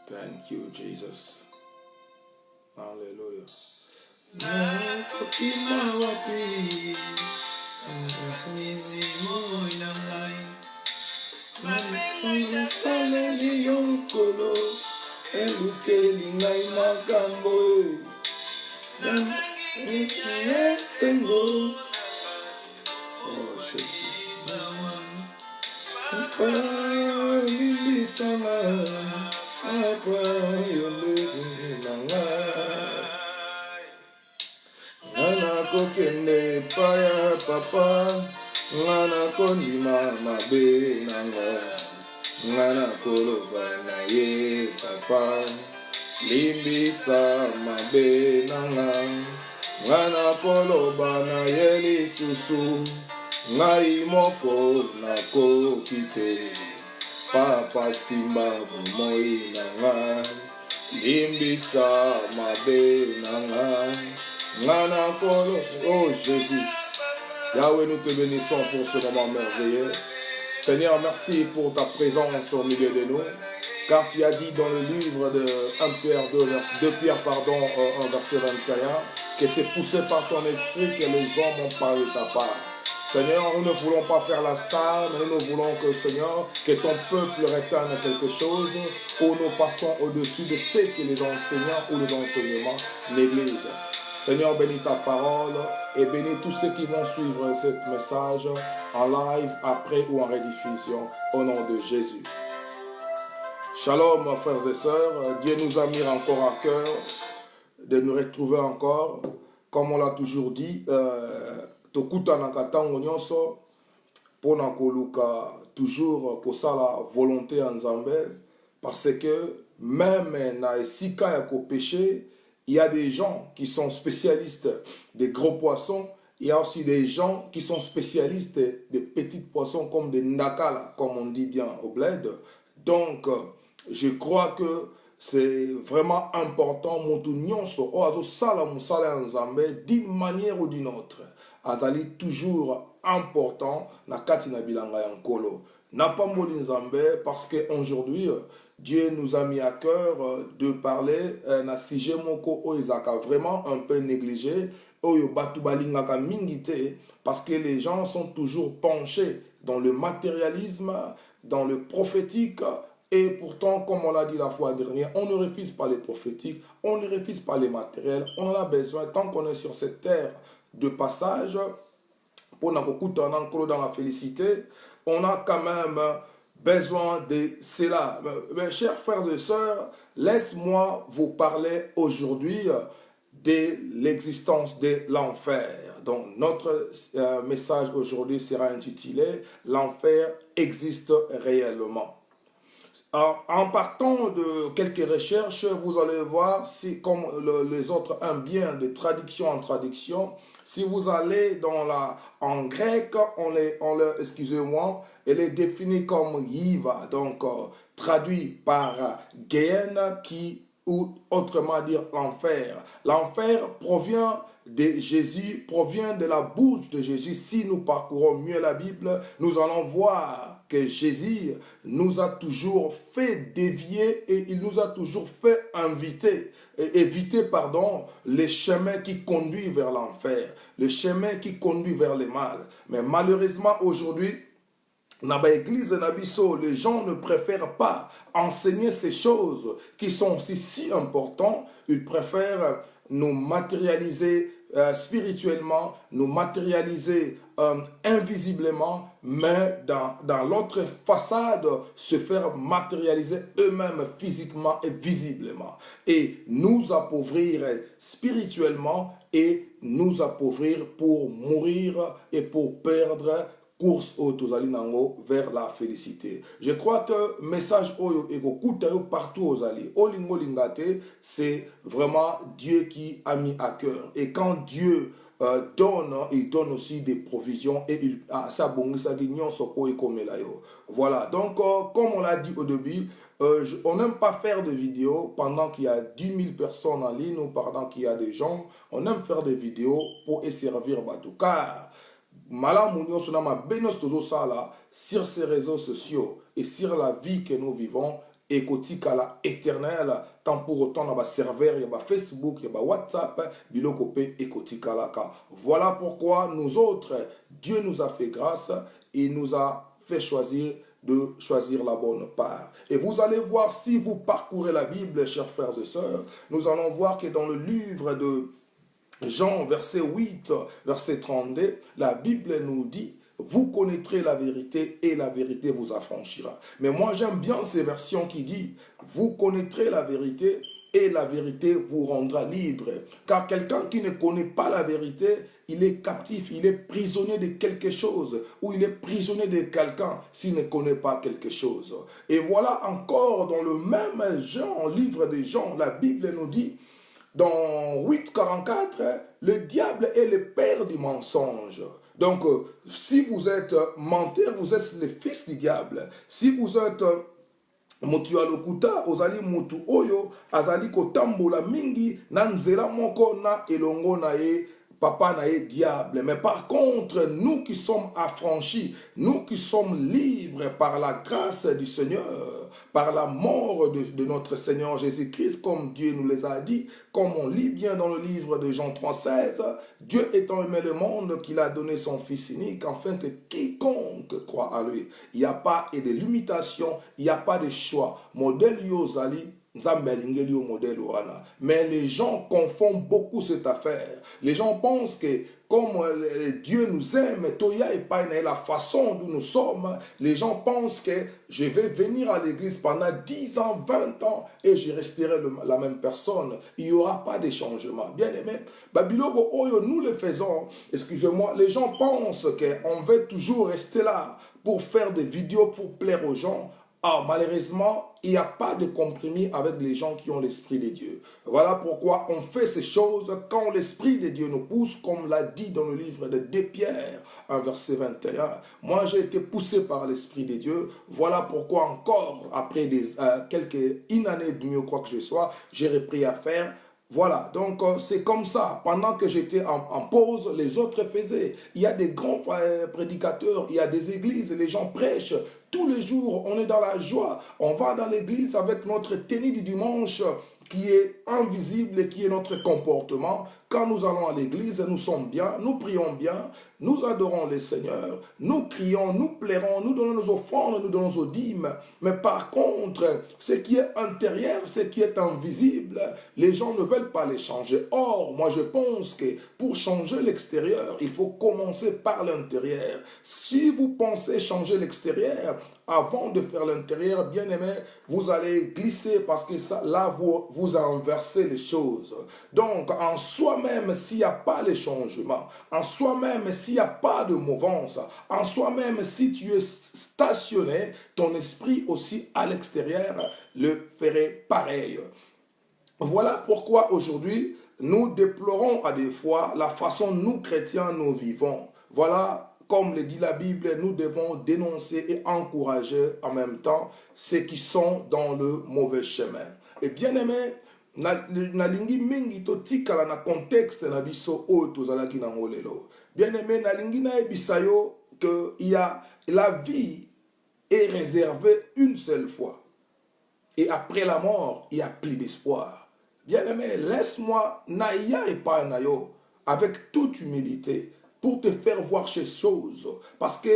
Thank you, Jesus. Hallelujah. Oh, Jesus. Ngana kokende paya papa, ngana kondima mabe nanga, ngana koloba na ye papa, limbisa mabe nanga, ngana koloba na ye lisusu, ngai moko na kokite, papa simba bomoi nanga, limbisa mabe nanga. Oh Jésus, Yahweh, nous te bénissons pour ce moment merveilleux. Seigneur, merci pour ta présence au milieu de nous, car tu as dit dans le livre de 1 Pierre 2 Pierre, 1 verset 21, que c'est poussé par ton esprit que les hommes ont parlé de ta part. Seigneur, nous ne voulons pas faire la star, mais nous voulons que, Seigneur, que ton peuple réterne quelque chose où nous passons au-dessus de ce que les enseignants ou les enseignements négligent. Seigneur, bénis ta parole et bénis tous ceux qui vont suivre ce message en live, après ou en rediffusion, au nom de Jésus. Shalom, frères et sœurs. Dieu nous a mis encore à cœur de nous retrouver encore. Comme on l'a toujours dit, tokutanaka tango nyonso pona koluka toujours pour ça la volonté en Nzambe, parce que même na esika ya ko péché, il y a des gens qui sont spécialistes des gros poissons. Il y a aussi des gens qui sont spécialistes des petits poissons comme des nakala, comme on dit bien au bled. Donc, je crois que c'est vraiment important d'une manière ou d'une autre. Azali toujours important na kati na bilanga ya nkolo. N'a pas moli Nzambe parce que aujourd'hui Dieu nous a mis à cœur de parler na sujet moko oizaka vraiment un peu négligé oyo batu balingaka mingite, parce que les gens sont toujours penchés dans le matérialisme, dans le prophétique. Et pourtant, comme on l'a dit la fois dernière, on ne refuse pas les prophétiques, on ne refuse pas les matériels. On en a besoin tant qu'on est sur cette terre de passage. Pour dans la félicité, on a quand même besoin de cela. Mes chers frères et sœurs, laisse-moi vous parler aujourd'hui de l'existence de l'enfer. Donc notre message aujourd'hui sera intitulé « L'enfer existe réellement ». En partant de quelques recherches, vous allez voir, si, comme les autres aiment bien de traduction en traduction, si vous allez en grec, excusez-moi, elle est définie comme yiva, donc traduit par Géhenne, ou autrement dire l'enfer. L'enfer provient de Jésus, provient de la bouche de Jésus. Si nous parcourons mieux la Bible, nous allons voir que Jésus nous a toujours fait dévier et il nous a toujours fait éviter les chemins qui conduisent vers l'enfer, les chemins qui conduisent vers le mal. Mais malheureusement aujourd'hui, dans l'église Nabiso, les gens ne préfèrent pas enseigner ces choses qui sont si importantes. Ils préfèrent nous matérialiser spirituellement, nous matérialiser invisiblement, mais dans l'autre façade, se faire matérialiser eux-mêmes physiquement et visiblement. Et nous appauvrir spirituellement et nous appauvrir pour mourir et pour perdre course nango vers la félicité. Je crois que message oyo ekokuta yo partout aux alliés. Olingo lingate, c'est vraiment Dieu qui a mis à cœur. Et quand Dieu donne, il donne aussi des provisions et il ça bongisa guignon soko ekomela yo. Voilà. Donc comme on l'a dit au début, on n'aime pas faire de vidéos pendant qu'il y a 10 000 personnes en ligne ou pendant qu'il y a des gens. On aime faire des vidéos pour servir Batou. Car sur ces réseaux sociaux et sur la vie que nous vivons, et kotikala éternel, tant pour autant dans serveur, il y a Facebook, il y a WhatsApp, bilokopé et kotikalaka. Voilà pourquoi nous autres, Dieu nous a fait grâce et nous a fait choisir de choisir la bonne part. Et vous allez voir, si vous parcourez la Bible, chers frères et sœurs, nous allons voir que dans le livre de Jean, verset 8, verset 32, la Bible nous dit: vous connaîtrez la vérité et la vérité vous affranchira. Mais moi j'aime bien ces versions qui disent: vous connaîtrez la vérité et la vérité vous rendra libre. Car quelqu'un qui ne connaît pas la vérité, il est captif, il est prisonnier de quelque chose, ou il est prisonnier de quelqu'un s'il ne connaît pas quelque chose. Et voilà encore dans le même Jean, livre de Jean, la Bible nous dit, dans 8,44, le diable est le père du mensonge. Donc, si vous êtes menteur, vous êtes le fils du diable. Si vous êtes motu alokuta, ozali mutu oyo, azali kotambola mingi, na nzela moko na elongo na ye, papa na ye diable. Mais par contre, nous qui sommes affranchis, nous qui sommes libres par la grâce du Seigneur, par la mort de notre Seigneur Jésus-Christ, comme Dieu nous les a dit, comme on lit bien dans le livre de Jean 3,16, Dieu étant aimé le monde qu'il a donné son Fils unique, afin que quiconque croit à lui, il n'y a pas de limitation, il n'y a pas de choix. Modèle Yozali, mais les gens confondent beaucoup cette affaire. Les gens pensent que comme Dieu nous aime, Toya et pas la façon dont nous sommes, les gens pensent que je vais venir à l'église pendant 10 ans, 20 ans et je resterai la même personne. Il n'y aura pas de changement. Bien aimé, Babilogo Oyo, nous le faisons, excusez-moi, les gens pensent qu'on veut toujours rester là pour faire des vidéos pour plaire aux gens. Ah, malheureusement, il n'y a pas de compromis avec les gens qui ont l'Esprit de Dieu. Voilà pourquoi on fait ces choses quand l'Esprit de Dieu nous pousse, comme l'a dit dans le livre de 2 Pierre, un verset 21. Moi, j'ai été poussé par l'Esprit de Dieu. Voilà pourquoi encore, après quelques années de mieux quoi que je sois, j'ai repris à faire. Voilà, donc c'est comme ça. Pendant que j'étais en pause, les autres faisaient. Il y a des grands prédicateurs, il y a des églises, les gens prêchent. Tous les jours, on est dans la joie. On va dans l'église avec notre tenue du dimanche qui est invisible et qui est notre comportement. Quand nous allons à l'église, nous sommes bien, nous prions bien, nous adorons le Seigneur, nous crions, nous plairons, nous donnons nos offrandes, nous donnons nos dîmes. Mais par contre, ce qui est intérieur, ce qui est invisible, les gens ne veulent pas les changer. Or, moi je pense que pour changer l'extérieur, il faut commencer par l'intérieur. Si vous pensez changer l'extérieur, avant de faire l'intérieur, bien aimé, vous allez glisser parce que ça, là, vous inversez les choses. Donc, en soi-même, s'il n'y a pas les changements, en soi-même, s'il n'y a pas de mouvance, en soi-même, si tu es stationné, ton esprit aussi à l'extérieur le ferait pareil. Voilà pourquoi aujourd'hui, nous déplorons à des fois la façon nous chrétiens nous vivons. Voilà. Comme le dit la Bible, nous devons dénoncer et encourager en même temps ceux qui sont dans le mauvais chemin. Et bien aimé, nalingi mingi to tikala na contexte na biso o tozalaki na ngolelo. Bien aimé, nalingi na ebisayo que la vie est réservée une seule fois. Et après la mort, il n'y a plus d'espoir. Bien aimé, laisse-moi naïa et pas naïo avec toute humilité, pour te faire voir ces choses. Parce que,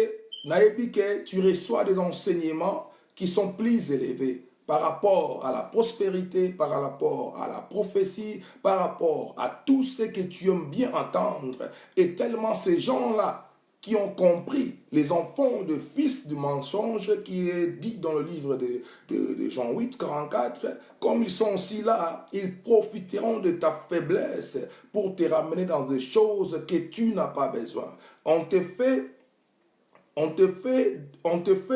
naïbike, tu reçois des enseignements qui sont plus élevés par rapport à la prospérité, par rapport à la prophétie, par rapport à tout ce que tu aimes bien entendre. Et tellement ces gens-là qui ont compris, les enfants de fils du mensonge qui est dit dans le livre de Jean 8, 44, comme ils sont aussi là, ils profiteront de ta faiblesse pour te ramener dans des choses que tu n'as pas besoin. On te fait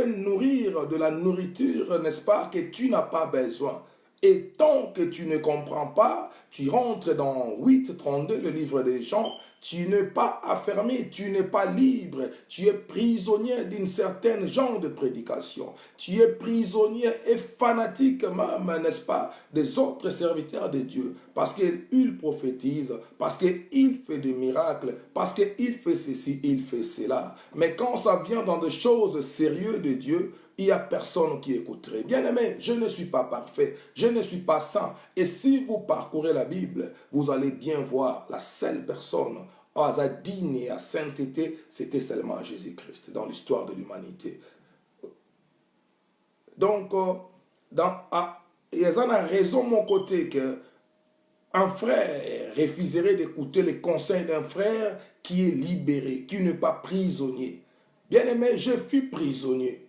nourrir de la nourriture, n'est-ce pas, que tu n'as pas besoin. Et tant que tu ne comprends pas, tu rentres dans 8, 32, le livre des Jean, tu n'es pas affermi, tu n'es pas libre, tu es prisonnier d'une certaine genre de prédication. Tu es prisonnier et fanatique même, n'est-ce pas, des autres serviteurs de Dieu. Parce qu'il prophétise, parce qu'il fait des miracles, parce qu'il fait ceci, il fait cela. Mais quand ça vient dans des choses sérieuses de Dieu, il n'y a personne qui écouterait. Bien-aimé, je ne suis pas parfait, je ne suis pas saint. Et si vous parcourez la Bible, vous allez bien voir la seule personne digne et à sainteté, c'était seulement Jésus-Christ dans l'histoire de l'humanité. Donc, il y a une raison de mon côté que un frère refuserait d'écouter les conseils d'un frère qui est libéré, qui n'est pas prisonnier. Bien-aimé, je fus prisonnier.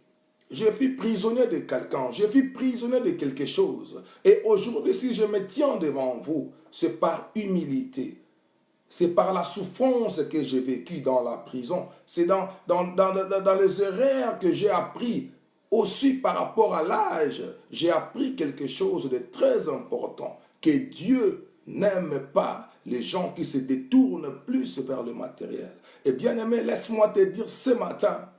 Je fus prisonnier de quelqu'un, je fus prisonnier de quelque chose. Et aujourd'hui, si je me tiens devant vous, c'est par humilité. C'est par la souffrance que j'ai vécue dans la prison. C'est dans les erreurs que j'ai appris. Aussi par rapport à l'âge, j'ai appris quelque chose de très important. Que Dieu n'aime pas les gens qui se détournent plus vers le matériel. Et bien aimé, laisse-moi te dire ce matin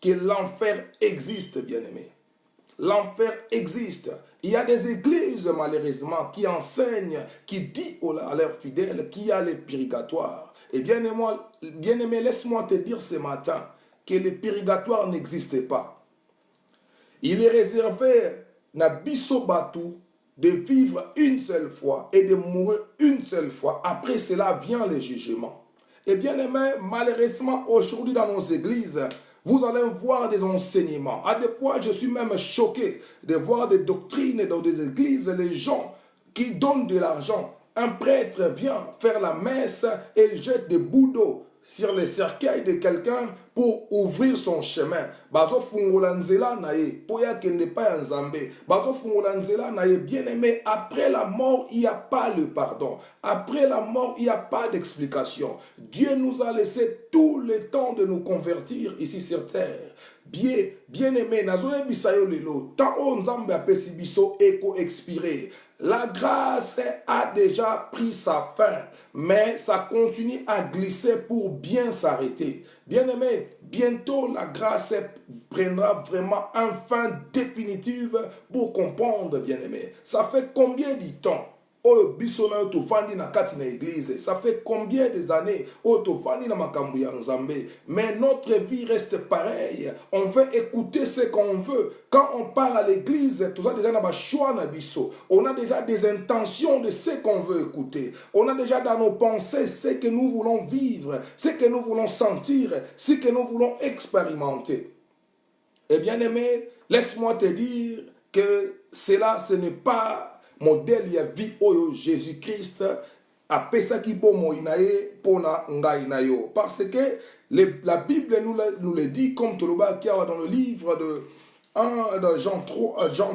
que l'enfer existe, bien aimé. L'enfer existe. Il y a des églises, malheureusement, qui enseignent, qui disent à leurs fidèles qu'il y a les purgatoires. Et bien aimé, laisse-moi te dire ce matin que le purgatoire n'existe pas. Il est réservé na biso batu de vivre une seule fois et de mourir une seule fois. Après cela vient le jugement. Et bien aimé, malheureusement, aujourd'hui dans nos églises, vous allez voir des enseignements. À des fois, je suis même choqué de voir des doctrines dans des églises, les gens qui donnent de l'argent. Un prêtre vient faire la messe et jette des bouts d'eau sur le cercueil de quelqu'un pour ouvrir son chemin. Bazo fungola nzela na ye, poya kende pa nzambe. Bazo fungola nzela na ye, bien aimé, après la mort, il n'y a pas le pardon. Après la mort, il n'y a pas d'explication. Dieu nous a laissé tout le temps de nous convertir ici sur terre. Bien aimé, nazoye bisayo lelo, tant on nzambe apesi biso eko expiré. La grâce a déjà pris sa fin, mais ça continue à glisser pour bien s'arrêter. Bien-aimé, bientôt la grâce prendra vraiment une fin définitive pour comprendre, bien-aimé. Ça fait combien de temps oyo biso na tovandi na kati na église, ça fait combien des années oyo tovandi na makambo ya nzambe, mais notre vie reste pareille. On veut écouter ce qu'on veut. Quand on part à l'église, tout ça déjà na ba choix na biso. On a déjà des intentions de ce qu'on veut écouter. On a déjà dans nos pensées ce que nous voulons vivre, ce que nous voulons sentir, ce que nous voulons expérimenter. Et bien aimé, laisse-moi te dire que cela, ce n'est pas modèle ya vie oyo Jésus-Christ a pesaki bomo inaye pona ngai na yo. Parce que la Bible nous le dit, comme Toloba qui a dans le livre de Jean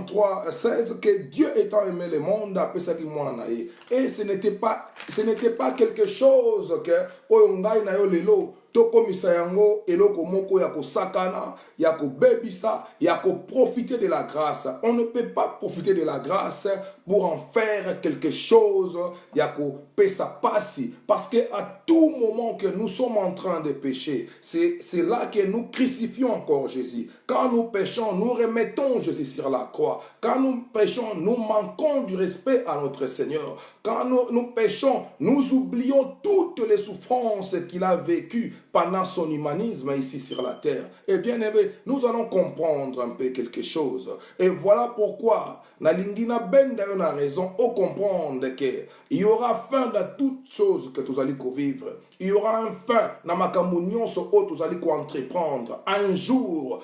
3, 16, que Dieu étant aimé le monde a pesaki mwana na ye. Et ce n'était pas quelque chose que oyo ngai na yo lelo tokomisa yango eloko moko ya kosakana, ya kobebisa, ya profiter de la grâce. On ne peut pas profiter de la grâce pour en faire quelque chose ya kopesa pasi, parce que à tout moment que nous sommes en train de pécher, c'est là que nous crucifions encore Jésus. Quand nous péchons, nous remettons Jésus sur la croix. Quand nous péchons, nous manquons du respect à notre Seigneur. Quand nous péchons, nous oublions toutes les souffrances qu'il a vécues pendant son humanisme ici sur la terre. Et bien aimé, nous allons comprendre un peu quelque chose. Et voilà pourquoi, Nalingina Benda a raison, au comprendre qu'il y aura fin dans toutes choses que tu allez vivre. Il y aura un fin dans ma communion sur où tu allez entreprendre. Un jour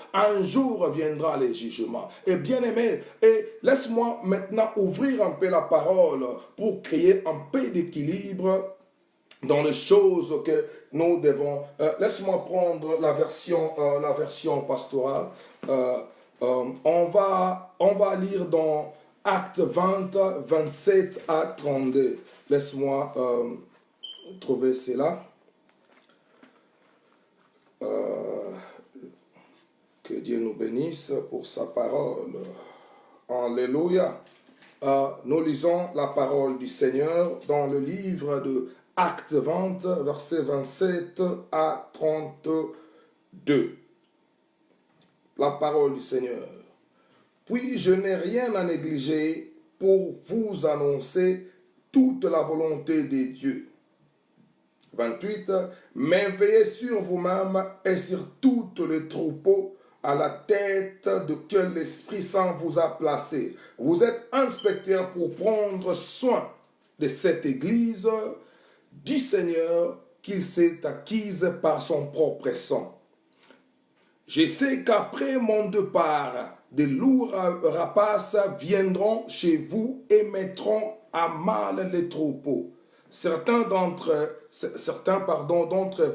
viendra le jugement. Et bien aimé, et laisse-moi maintenant ouvrir un peu la parole pour créer un peu d'équilibre dans les choses que nous devons. Laisse-moi prendre la version pastorale. On va lire dans Actes 20, 27 à 32. Laisse-moi trouver cela. Que Dieu nous bénisse pour sa parole. Alléluia. Nous lisons la parole du Seigneur dans le livre de Actes 20, versets 27 à 32. La parole du Seigneur. Puis je n'ai rien à négliger pour vous annoncer toute la volonté de Dieu. 28. Mais veillez sur vous-même et sur toutes les troupeaux à la tête de que l'Esprit Saint vous a placé. Vous êtes inspecteur pour prendre soin de cette Église du Seigneur qu'il s'est acquise par son propre sang. Je sais qu'après mon départ, de lourds rapaces viendront chez vous et mettront à mal les troupeaux. Certains d'entre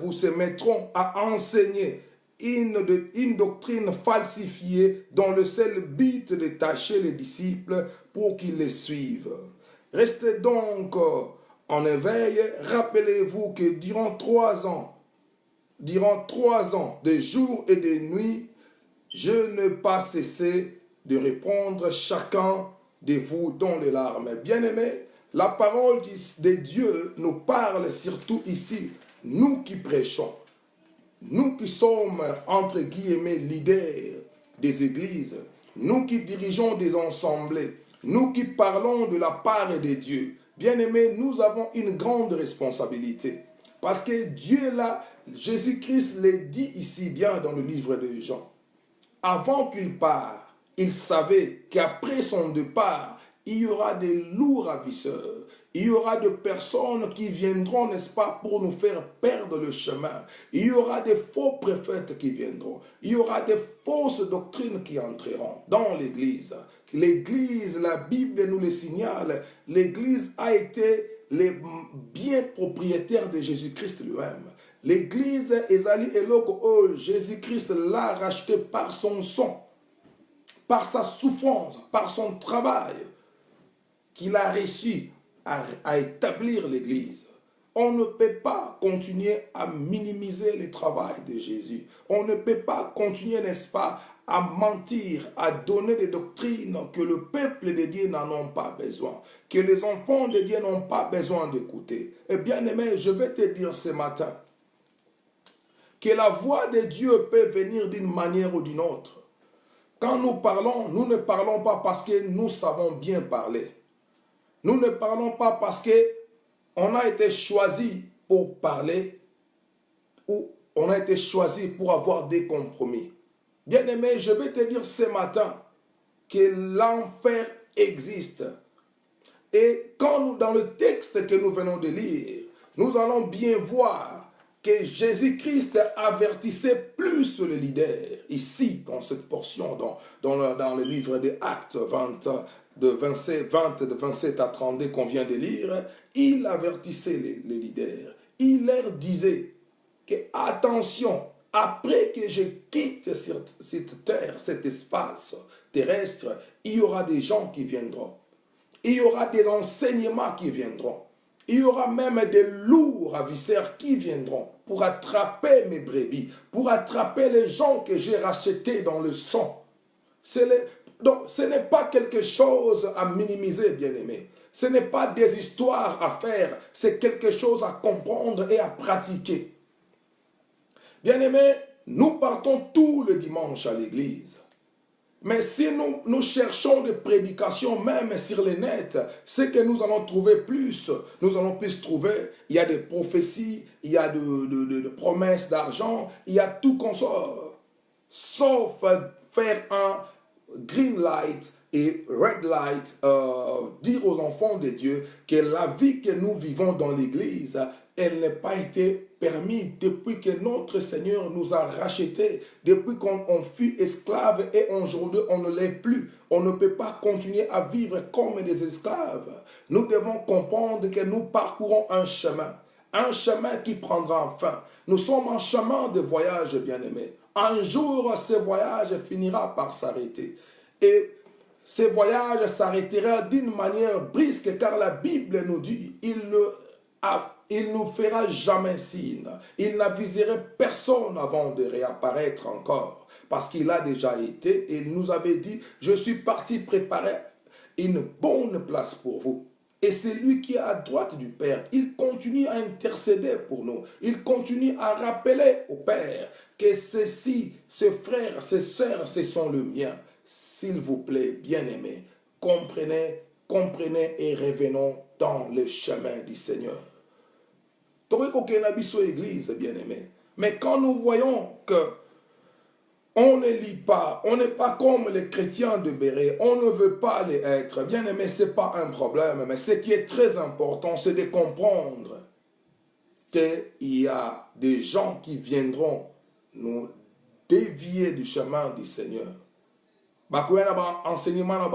vous se mettront à enseigner une doctrine falsifiée dont le seul but de tâcher les disciples pour qu'ils les suivent. Restez donc en éveil, rappelez-vous que durant 3 ans, de jours et de nuits, je n'ai pas cessé de répondre chacun de vous dans les larmes. Bien-aimés, la parole de Dieu nous parle surtout ici, nous qui prêchons, nous qui sommes, entre guillemets, leaders des églises, nous qui dirigeons des assemblées, nous qui parlons de la part de Dieu. Bien-aimés, nous avons une grande responsabilité. Parce que Dieu, là, Jésus-Christ le dit ici bien dans le livre de Jean. Avant qu'il part, il savait qu'après son départ, il y aura des lourds ravisseurs. Il y aura des personnes qui viendront, n'est-ce pas, pour nous faire perdre le chemin. Il y aura des faux prophètes qui viendront. Il y aura des fausses doctrines qui entreront dans l'Église. L'Église, la Bible nous le signale, l'Église a été les biens propriétaires de Jésus-Christ lui-même. L'Église ezali eloko oyo Jésus-Christ l'a racheté par son sang, par sa souffrance, par son travail, qu'il a réussi à établir l'Église. On ne peut pas continuer à minimiser le travail de Jésus. On ne peut pas continuer, n'est-ce pas, à mentir, à donner des doctrines que le peuple de Dieu n'en ont pas besoin, que les enfants de Dieu n'ont pas besoin d'écouter. Et bien aimé, je vais te dire ce matin que la voix de Dieu peut venir d'une manière ou d'une autre. Quand nous parlons, nous ne parlons pas parce que nous savons bien parler. Nous ne parlons pas parce qu'on a été choisi pour parler ou on a été choisi pour avoir des compromis. Bien-aimé, je vais te dire ce matin que l'enfer existe. Et quand nous, dans le texte que nous venons de lire, nous allons bien voir que Jésus-Christ avertissait plus les leaders. Ici, dans cette portion, dans le livre des Actes 20, de 27 à 32 qu'on vient de lire, il avertissait les leaders. Il leur disait que, attention, après que je quitte cette terre, cet espace terrestre, il y aura des gens qui viendront. Il y aura des enseignements qui viendront. Il y aura même des lourds ravisseurs qui viendront pour attraper mes brebis, pour attraper les gens que j'ai rachetés dans le sang. Donc, ce n'est pas quelque chose à minimiser, bien-aimé. Ce n'est pas des histoires à faire, c'est quelque chose à comprendre et à pratiquer. Bien-aimés, nous partons tous les dimanches à l'église. Mais si nous cherchons des prédications même sur les nets, c'est que nous allons trouver plus. Nous allons plus trouver, il y a des prophéties, il y a de promesses d'argent, il y a tout qu'on sort. Sauf faire un green light et red light, dire aux enfants de Dieu que la vie que nous vivons dans l'église, elle n'a pas été permise depuis que notre Seigneur nous a rachetés, depuis qu'on fut esclaves et aujourd'hui on ne l'est plus. On ne peut pas continuer à vivre comme des esclaves. Nous devons comprendre que nous parcourons un chemin qui prendra fin. Nous sommes en chemin de voyage, bien-aimés. Un jour, ce voyage finira par s'arrêter. Et ce voyage s'arrêtera d'une manière brusque, car la Bible nous dit, il ne fera jamais signe. Il n'aviserait personne avant de réapparaître encore. Parce qu'il a déjà été, et il nous avait dit, je suis parti préparer une bonne place pour vous. Et c'est lui qui est à droite du Père. Il continue à intercéder pour nous. Il continue à rappeler au Père que ceci, ces frères, ces sœurs, ce sont le mien. S'il vous plaît, bien-aimés, comprenez et revenons dans le chemin du Seigneur. Église, bien-aimé. Mais quand nous voyons que On ne lit pas, on n'est pas comme les chrétiens de Béret, on ne veut pas les être. Bien aimé, ce n'est pas un problème, mais ce qui est très important, c'est de comprendre qu'il y a des gens qui viendront nous dévier du chemin du Seigneur. Enseignement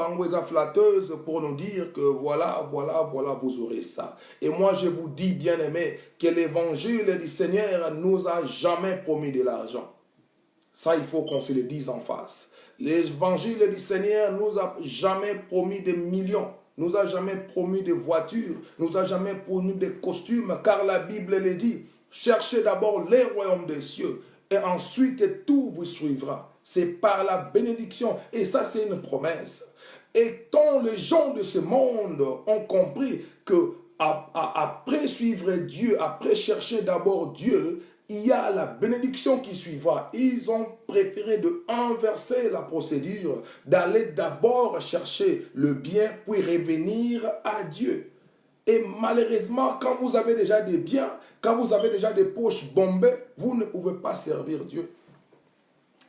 flatteuse pour nous dire que voilà, vous aurez ça. Et moi, je vous dis, bien aimé, que l'évangile du Seigneur nous a jamais promis de l'argent. Ça, il faut qu'on se le dise en face. L'évangile du Seigneur nous a jamais promis des millions, nous a jamais promis des voitures, nous a jamais promis des costumes, car la Bible le dit, cherchez d'abord les royaumes des cieux, et ensuite tout vous suivra. C'est par la bénédiction, et ça c'est une promesse. Et tant les gens de ce monde ont compris que après suivre Dieu, après chercher d'abord Dieu, il y a la bénédiction qui suivra. Ils ont préféré de inverser la procédure, d'aller d'abord chercher le bien, puis revenir à Dieu. Et malheureusement, quand vous avez déjà des biens, quand vous avez déjà des poches bombées, vous ne pouvez pas servir Dieu.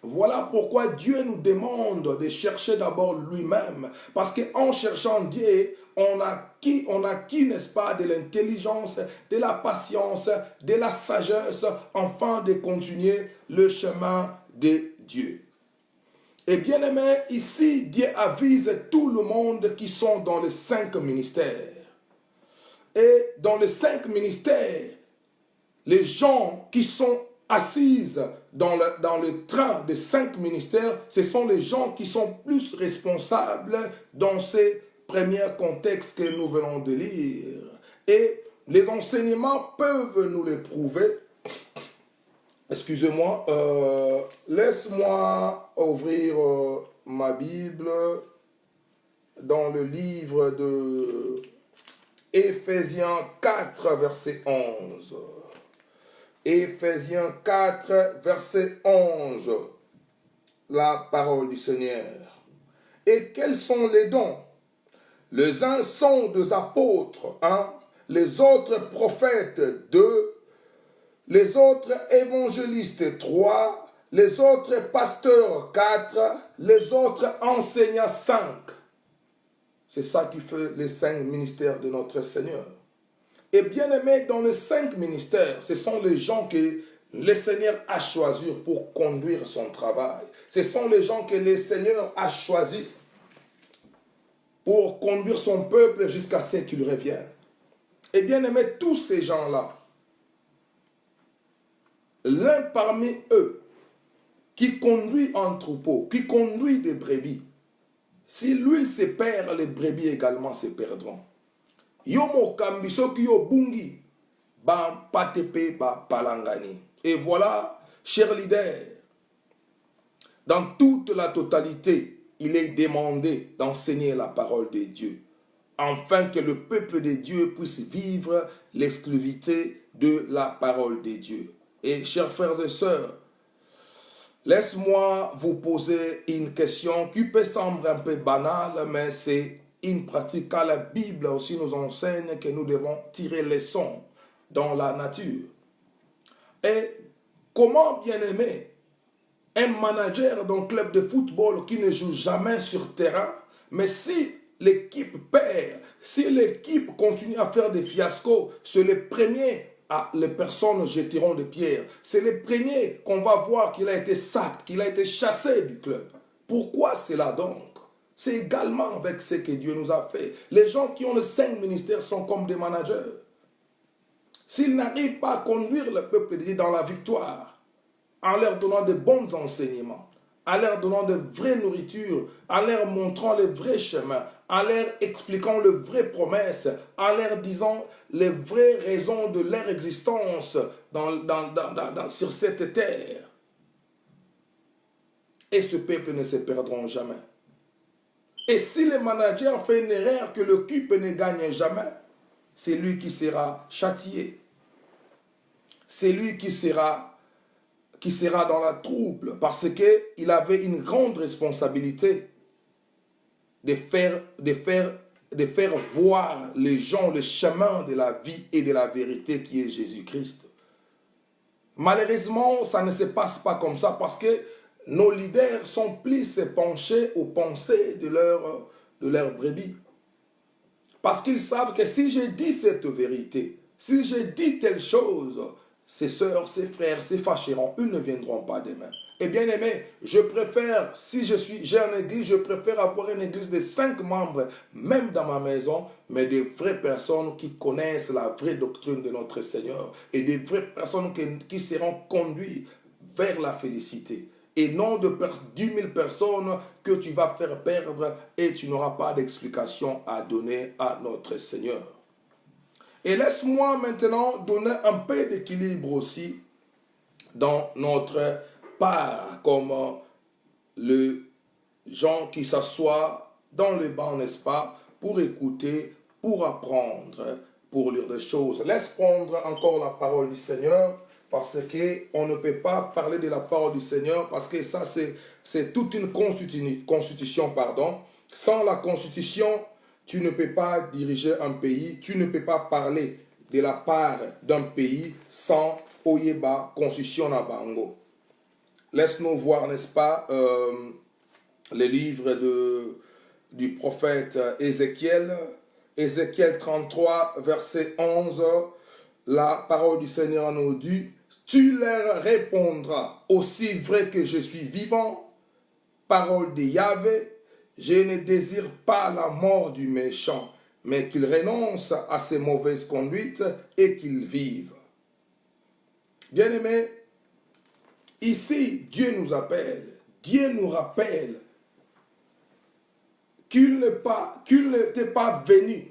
Voilà pourquoi Dieu nous demande de chercher d'abord lui-même. Parce qu'en cherchant Dieu, on acquis, n'est-ce pas, de l'intelligence, de la patience, de la sagesse, afin de continuer le chemin de Dieu. Et bien aimé, ici, Dieu avise tout le monde qui sont dans les 5 ministères. Et dans les 5 ministères, les gens qui sont assises dans le train des 5 ministères, ce sont les gens qui sont plus responsables dans ces premiers contextes que nous venons de lire. Et les enseignements peuvent nous le prouver. Excusez-moi, laisse-moi ouvrir ma Bible dans le livre de Éphésiens 4, verset 11. Éphésiens 4, verset 11, la parole du Seigneur. Et quels sont les dons? Les uns sont des apôtres, les autres prophètes, 2, les autres évangélistes, 3, les autres pasteurs, 4, les autres enseignants, 5. C'est ça qui fait les 5 ministères de notre Seigneur. Et bien aimé, dans les 5 ministères, ce sont les gens que le Seigneur a choisis pour conduire son travail. Ce sont les gens que le Seigneur a choisis pour conduire son peuple jusqu'à ce qu'il revienne. Et bien aimé, tous ces gens-là, l'un parmi eux qui conduit un troupeau, qui conduit des brebis, si l'huile se perd, les brebis également se perdront. Yomo kambiso ki yo bungi, ban patepe ba palangani. Et voilà, chers leaders, dans toute la totalité, il est demandé d'enseigner la parole de Dieu, afin que le peuple de Dieu puisse vivre l'exclusivité de la parole de Dieu. Et chers frères et sœurs, laisse-moi vous poser une question qui peut sembler un peu banale, mais c'est une pratique, car la Bible aussi nous enseigne que nous devons tirer leçons dans la nature. Et comment, bien aimé, un manager d'un club de football qui ne joue jamais sur terrain, mais si l'équipe perd, si l'équipe continue à faire des fiascos, c'est les premiers, les personnes jetteront des pierres. C'est les premiers qu'on va voir qu'il a été sac, qu'il a été chassé du club. Pourquoi cela donc? C'est également avec ce que Dieu nous a fait. Les gens qui ont les 5 ministères sont comme des managers. S'ils n'arrivent pas à conduire le peuple de Dieu dans la victoire, en leur donnant de bons enseignements, en leur donnant de vraies nourritures, en leur montrant les vrais chemins, en leur expliquant les vraies promesses, en leur disant les vraies raisons de leur existence sur cette terre. Et ce peuple ne se perdront jamais. Et si le manager fait une erreur que l'équipe ne gagne jamais, c'est lui qui sera châtié. C'est lui qui sera dans la trouble, parce qu'il avait une grande responsabilité de faire voir les gens le chemin de la vie et de la vérité qui est Jésus-Christ. Malheureusement, ça ne se passe pas comme ça, parce que nos leaders sont plus penchés aux pensées de leur brebis. Parce qu'ils savent que si je dis cette vérité, si je dis telle chose, ses sœurs, ses frères, ses fâcheront, ils ne viendront pas demain. Et bien aimé, je préfère, si j'ai une église, je préfère avoir une église de 5 membres, même dans ma maison, mais des vraies personnes qui connaissent la vraie doctrine de notre Seigneur et des vraies personnes qui seront conduites vers la félicité. Et non de 10 000 personnes que tu vas faire perdre et tu n'auras pas d'explication à donner à notre Seigneur. Et laisse-moi maintenant donner un peu d'équilibre aussi dans notre part, comme les gens qui s'assoient dans le banc, n'est-ce pas, pour écouter, pour apprendre, pour lire des choses. Laisse prendre encore la parole du Seigneur, parce qu'on ne peut pas parler de la parole du Seigneur, parce que ça, c'est toute une constitution, pardon. Sans la constitution, tu ne peux pas diriger un pays, tu ne peux pas parler de la part d'un pays sans Oyeba, constitution à Bango. Laisse-nous voir, n'est-ce pas, les livres du prophète Ézéchiel. Ézéchiel 33, verset 11, la parole du Seigneur nous dit, « Tu leur répondras, aussi vrai que je suis vivant, parole de Yahvé, je ne désire pas la mort du méchant, mais qu'il renonce à ses mauvaises conduites et qu'il vive. » Bien-aimés, ici, Dieu nous appelle, Dieu nous rappelle qu'il n'était pas venu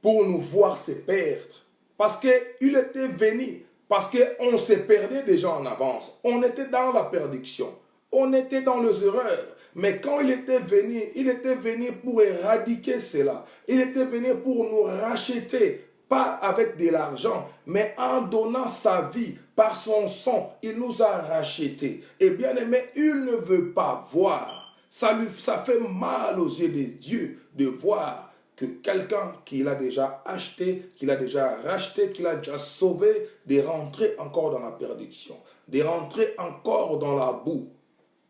pour nous voir se perdre. Parce qu'il était venu, parce qu'on se perdait déjà en avance. On était dans la perdition, on était dans les erreurs. Mais quand il était venu pour éradiquer cela. Il était venu pour nous racheter, pas avec de l'argent, mais en donnant sa vie par son sang. Il nous a rachetés. Et bien aimé, il ne veut pas voir. Ça fait mal aux yeux de Dieu de voir que quelqu'un qu'il a déjà acheté, qu'il a déjà racheté, qu'il a déjà sauvé, de rentrer encore dans la perdition, de rentrer encore dans la boue.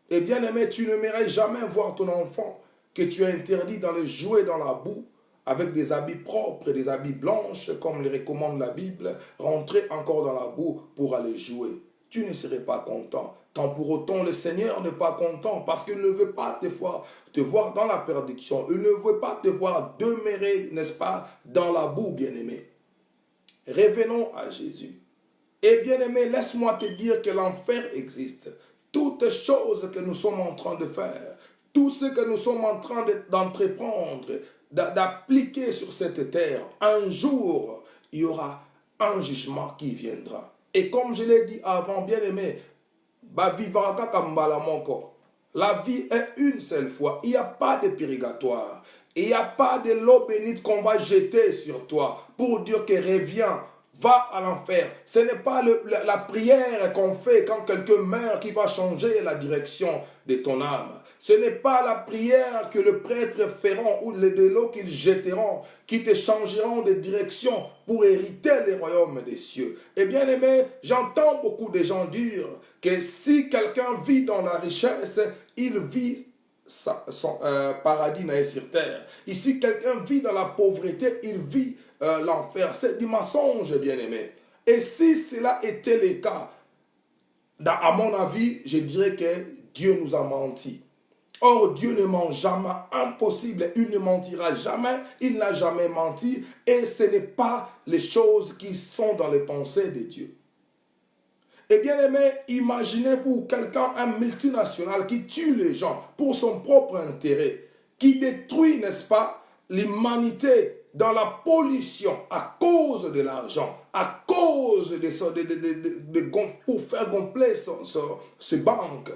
Et bien aimé, tu ne n'aimerais jamais voir ton enfant que tu as interdit d'aller jouer dans la boue avec des habits propres, des habits blanches, comme le recommande la Bible, rentrer encore dans la boue pour aller jouer. Tu ne serais pas content. Tant pour autant, le Seigneur n'est pas content parce qu'il ne veut pas te voir dans la perdition. Il ne veut pas te voir demeurer, n'est-ce pas, dans la boue, bien-aimé. Revenons à Jésus. Et bien-aimé, laisse-moi te dire que l'enfer existe. Toutes choses que nous sommes en train de faire, tout ce que nous sommes en train d'entreprendre, d'appliquer sur cette terre, un jour, il y aura un jugement qui viendra. Et comme je l'ai dit avant, bien-aimé, la vie est une seule fois. Il n'y a pas de purgatoire. Il n'y a pas de l'eau bénite qu'on va jeter sur toi pour dire que reviens. Va à l'enfer. Ce n'est pas la prière qu'on fait quand quelqu'un meurt qui va changer la direction de ton âme. Ce n'est pas la prière que le prêtre feront ou de l'eau qu'ils jetteront qui te changeront de direction pour hériter les royaumes des cieux. Et bien aimé, j'entends beaucoup de gens dire que si quelqu'un vit dans la richesse, il vit son paradis sur terre. Et si quelqu'un vit dans la pauvreté, il vit l'enfer. C'est du mensonge, bien-aimé. Et si cela était le cas, à mon avis, je dirais que Dieu nous a menti. Or, Dieu ne ment jamais, impossible, il ne mentira jamais, il n'a jamais menti, et ce n'est pas les choses qui sont dans les pensées de Dieu. Et bien aimé, imaginez-vous quelqu'un, un multinational qui tue les gens pour son propre intérêt, qui détruit, n'est-ce pas, l'humanité dans la pollution à cause de l'argent, à cause pour faire gonfler ses banques.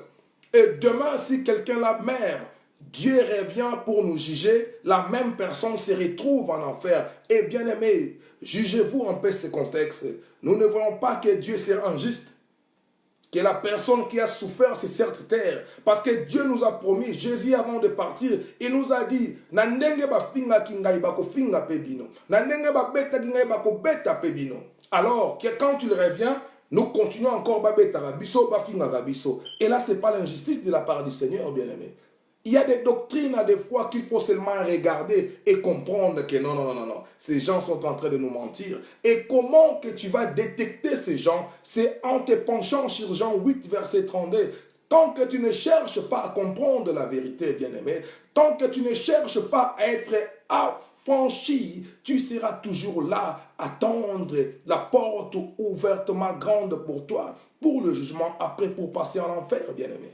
Et demain, si quelqu'un la meurt, Dieu revient pour nous juger, la même personne se retrouve en enfer. Et bien aimé, jugez-vous un peu ce contexte. Nous ne voyons pas que Dieu sera injuste. Que la personne qui a souffert sur cette terre, parce que Dieu nous a promis, Jésus avant de partir, il nous a dit, alors que quand tu reviens, Nous continuons encore babé tarabiso, bafinga rabiso. Et là, ce n'est pas l'injustice de la part du Seigneur, bien-aimé. Il y a des doctrines à des fois qu'il faut seulement regarder et comprendre que non, non, non, non, non. Ces gens sont en train de nous mentir. Et comment que tu vas détecter ces gens? C'est en te penchant sur Jean 8, verset 32. Tant que tu ne cherches pas à comprendre la vérité, bien-aimé, tant que tu ne cherches pas à être affranchi, tu seras toujours là, à attendre la porte ouvertement grande pour toi, pour le jugement, après pour passer en enfer, bien-aimé.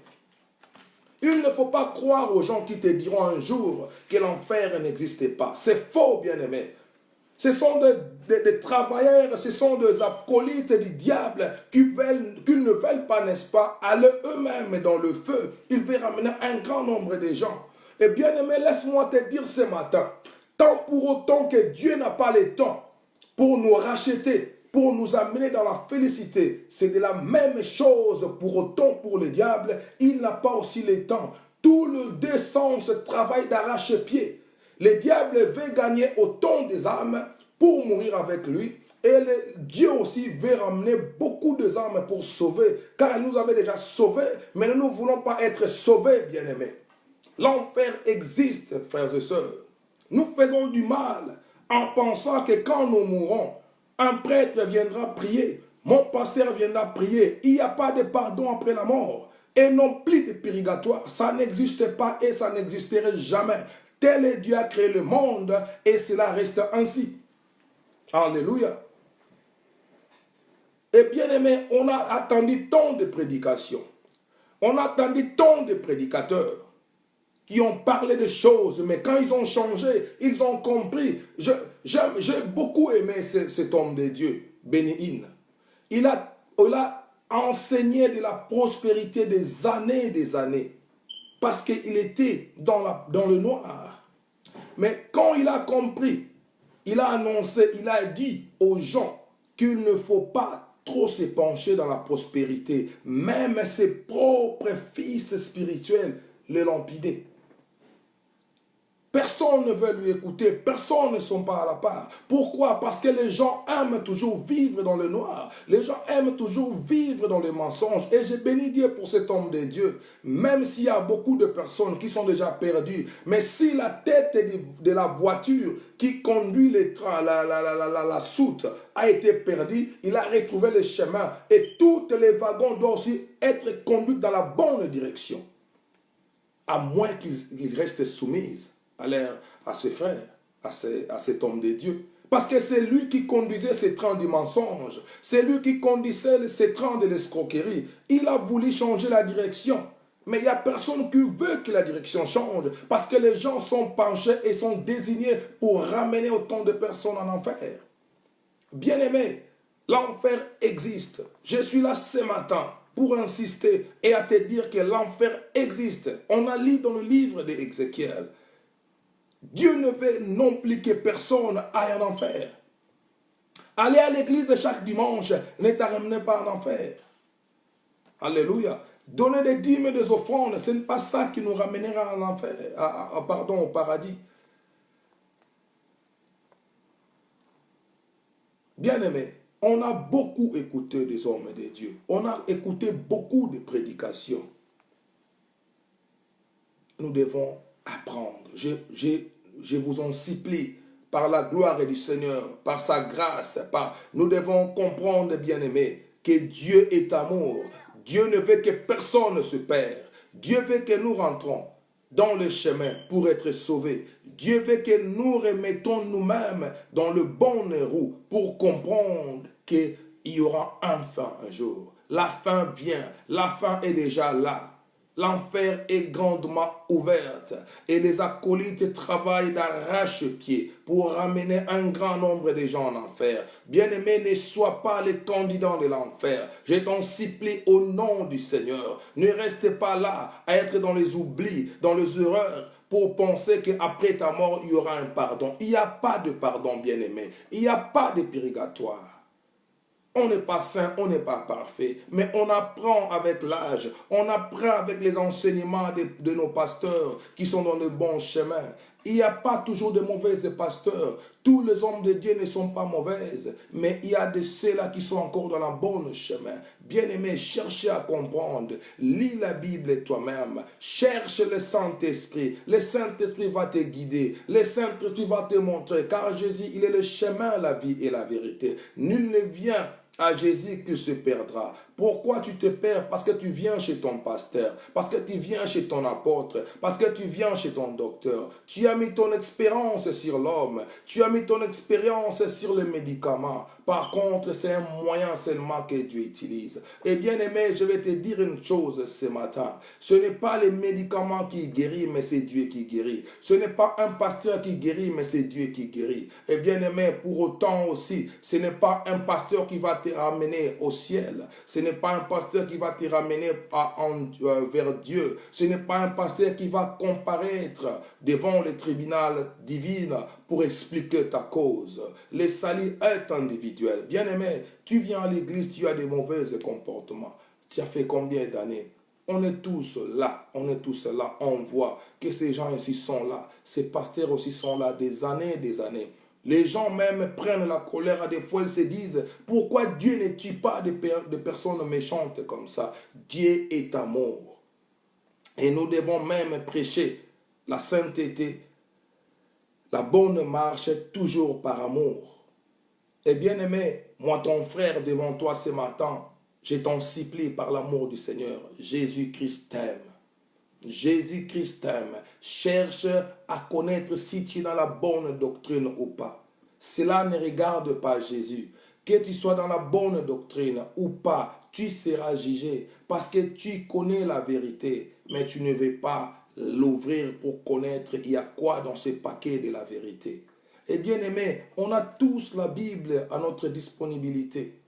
Il ne faut pas croire aux gens qui te diront un jour que l'enfer n'existait pas. C'est faux, bien-aimé. Ce sont des travailleurs, ce sont des acolytes du diable qui ne veulent pas, n'est-ce pas, aller eux-mêmes dans le feu. Ils veulent ramener un grand nombre de gens. Et bien-aimé, laisse-moi te dire ce matin, tant pour autant que Dieu n'a pas le temps pour nous racheter, pour nous amener dans la félicité, c'est de la même chose pour autant pour le diable. Il n'a pas aussi le temps. Tout le décence travaille d'arrache-pied. Le diable veut gagner autant des âmes pour mourir avec lui. Et Dieu aussi veut ramener beaucoup d'âmes pour sauver. Car il nous avait déjà sauvés, mais nous ne voulons pas être sauvés, bien-aimés. L'enfer existe, frères et sœurs. Nous faisons du mal en pensant que quand nous mourrons, un prêtre viendra prier, mon pasteur viendra prier. Il n'y a pas de pardon après la mort. Et non plus de purgatoire. Ça n'existe pas et ça n'existerait jamais. Tel est Dieu a créé le monde et cela reste ainsi. Alléluia. Et bien aimé, on a attendu tant de prédications. On a attendu tant de prédicateurs qui ont parlé de choses, mais quand ils ont changé, ils ont compris. J'ai beaucoup aimé cet homme de Dieu, Béni-In. Il a enseigné de la prospérité des années, parce qu'il était dans le noir. Mais quand il a compris, il a annoncé, il a dit aux gens qu'il ne faut pas trop se pencher dans la prospérité. Même ses propres fils spirituels les lampidaient. Personne ne veut lui écouter, personne ne sont pas à la part. Pourquoi? Parce que les gens aiment toujours vivre dans le noir. Les gens aiment toujours vivre dans les mensonges. Et j'ai béni Dieu pour cet homme de Dieu. Même s'il y a beaucoup de personnes qui sont déjà perdues. Mais si la tête de la voiture qui conduit les trains, la soute a été perdue, il a retrouvé le chemin. Et tous les wagons doivent aussi être conduits dans la bonne direction. À moins qu'ils restent soumis à ses frères, à cet homme de Dieu. Parce que c'est lui qui conduisait ces trains du mensonge. C'est lui qui conduisait ces trains de l'escroquerie. Il a voulu changer la direction. Mais il n'y a personne qui veut que la direction change. Parce que les gens sont penchés et sont désignés pour ramener autant de personnes en enfer. Bien-aimé, l'enfer existe. Je suis là ce matin pour insister et à te dire que l'enfer existe. On a lu dans le livre d'Ézéchiel. Dieu ne veut non plus que personne aille en enfer. Aller à l'église chaque dimanche ne t'amène pas en enfer. Alléluia. Donner des dîmes et des offrandes, ce n'est pas ça qui nous ramènera en enfer, au paradis. Bien-aimés, on a beaucoup écouté des hommes de Dieu. On a écouté beaucoup de prédications. Nous devons apprendre. Je vous en supplie, par la gloire du Seigneur, par sa grâce, nous devons comprendre, bien-aimés, que Dieu est amour. Dieu ne veut que personne ne se perde. Dieu veut que nous rentrons dans le chemin pour être sauvés. Dieu veut que nous remettons nous-mêmes dans le bon roue pour comprendre qu'il y aura un fin un jour. La fin vient, la fin est déjà là. L'enfer est grandement ouverte et les acolytes travaillent d'arrache-pied pour ramener un grand nombre de gens en enfer. Bien-aimé, ne sois pas le candidat de l'enfer. Je t'en supplie au nom du Seigneur. Ne reste pas là à être dans les oublis, dans les erreurs, pour penser qu'après ta mort, il y aura un pardon. Il n'y a pas de pardon, bien-aimé. Il n'y a pas de purgatoire. On n'est pas saint, on n'est pas parfait, mais on apprend avec l'âge, on apprend avec les enseignements de nos pasteurs qui sont dans le bon chemin. Il n'y a pas toujours de mauvais pasteurs. Tous les hommes de Dieu ne sont pas mauvaises, mais il y a de ceux-là qui sont encore dans la bonne chemin. Bien-aimé, cherchez à comprendre. Lis la Bible toi-même. Cherche le Saint-Esprit. Le Saint-Esprit va te guider. Le Saint-Esprit va te montrer. Car Jésus, il est le chemin, la vie et la vérité. Nul ne vient à Jésus qui se perdra. Pourquoi tu te perds? Parce que tu viens chez ton pasteur, parce que tu viens chez ton apôtre, parce que tu viens chez ton docteur. Tu as mis ton expérience sur l'homme, tu as mis ton expérience sur le médicament. Par contre, c'est un moyen seulement que Dieu utilise. Et bien aimé, je vais te dire une chose ce matin. Ce n'est pas les médicaments qui guérissent, mais c'est Dieu qui guérit. Ce n'est pas un pasteur qui guérit, mais c'est Dieu qui guérit. Et bien aimé, pour autant aussi, ce n'est pas un pasteur qui va te ramener au ciel. Ce n'est pas un pasteur qui va te ramener vers Dieu. Ce n'est pas un pasteur qui va comparaître devant le tribunal divin pour expliquer ta cause. Le salut est individuel. Bien-aimé, tu viens à l'église, tu as des mauvais comportements. Tu as fait combien d'années? On est tous là, on voit que ces gens ici sont là. Ces pasteurs aussi sont là des années et des années. Les gens même prennent la colère, à des fois ils se disent, pourquoi Dieu ne tue pas des personnes méchantes comme ça? Dieu est amour. Et nous devons même prêcher la sainteté, la bonne marche, toujours par amour. Et bien aimé, moi ton frère devant toi ce matin, je t'en supplie par l'amour du Seigneur, Jésus-Christ t'aime. Jésus-Christ t'aime. Cherche à connaître si tu es dans la bonne doctrine ou pas. Cela ne regarde pas Jésus. Que tu sois dans la bonne doctrine ou pas, tu seras jugé parce que tu connais la vérité, mais tu ne veux pas l'ouvrir pour connaître il y a quoi dans ce paquet de la vérité. Et bien aimé, on a tous la Bible à notre disponibilité.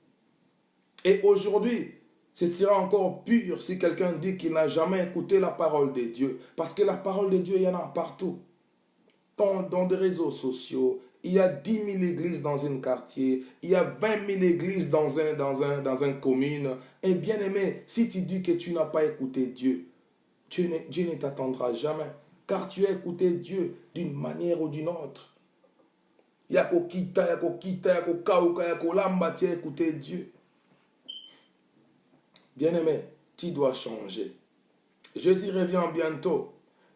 Et aujourd'hui, ce sera encore pire si quelqu'un dit qu'il n'a jamais écouté la parole de Dieu. Parce que la parole de Dieu, il y en a partout. Dans des réseaux sociaux, il y a 10 000 églises dans un quartier, il y a 20 000 églises dans une commune. Et bien aimé, si tu dis que tu n'as pas écouté Dieu, Dieu ne t'attendra jamais. Car tu as écouté Dieu d'une manière ou d'une autre. Il y a kokita, il y a kokita, il y a kokauka, il y a kolamba, tu as écouté Dieu. Bien-aimé, tu dois changer. Jésus revient bientôt.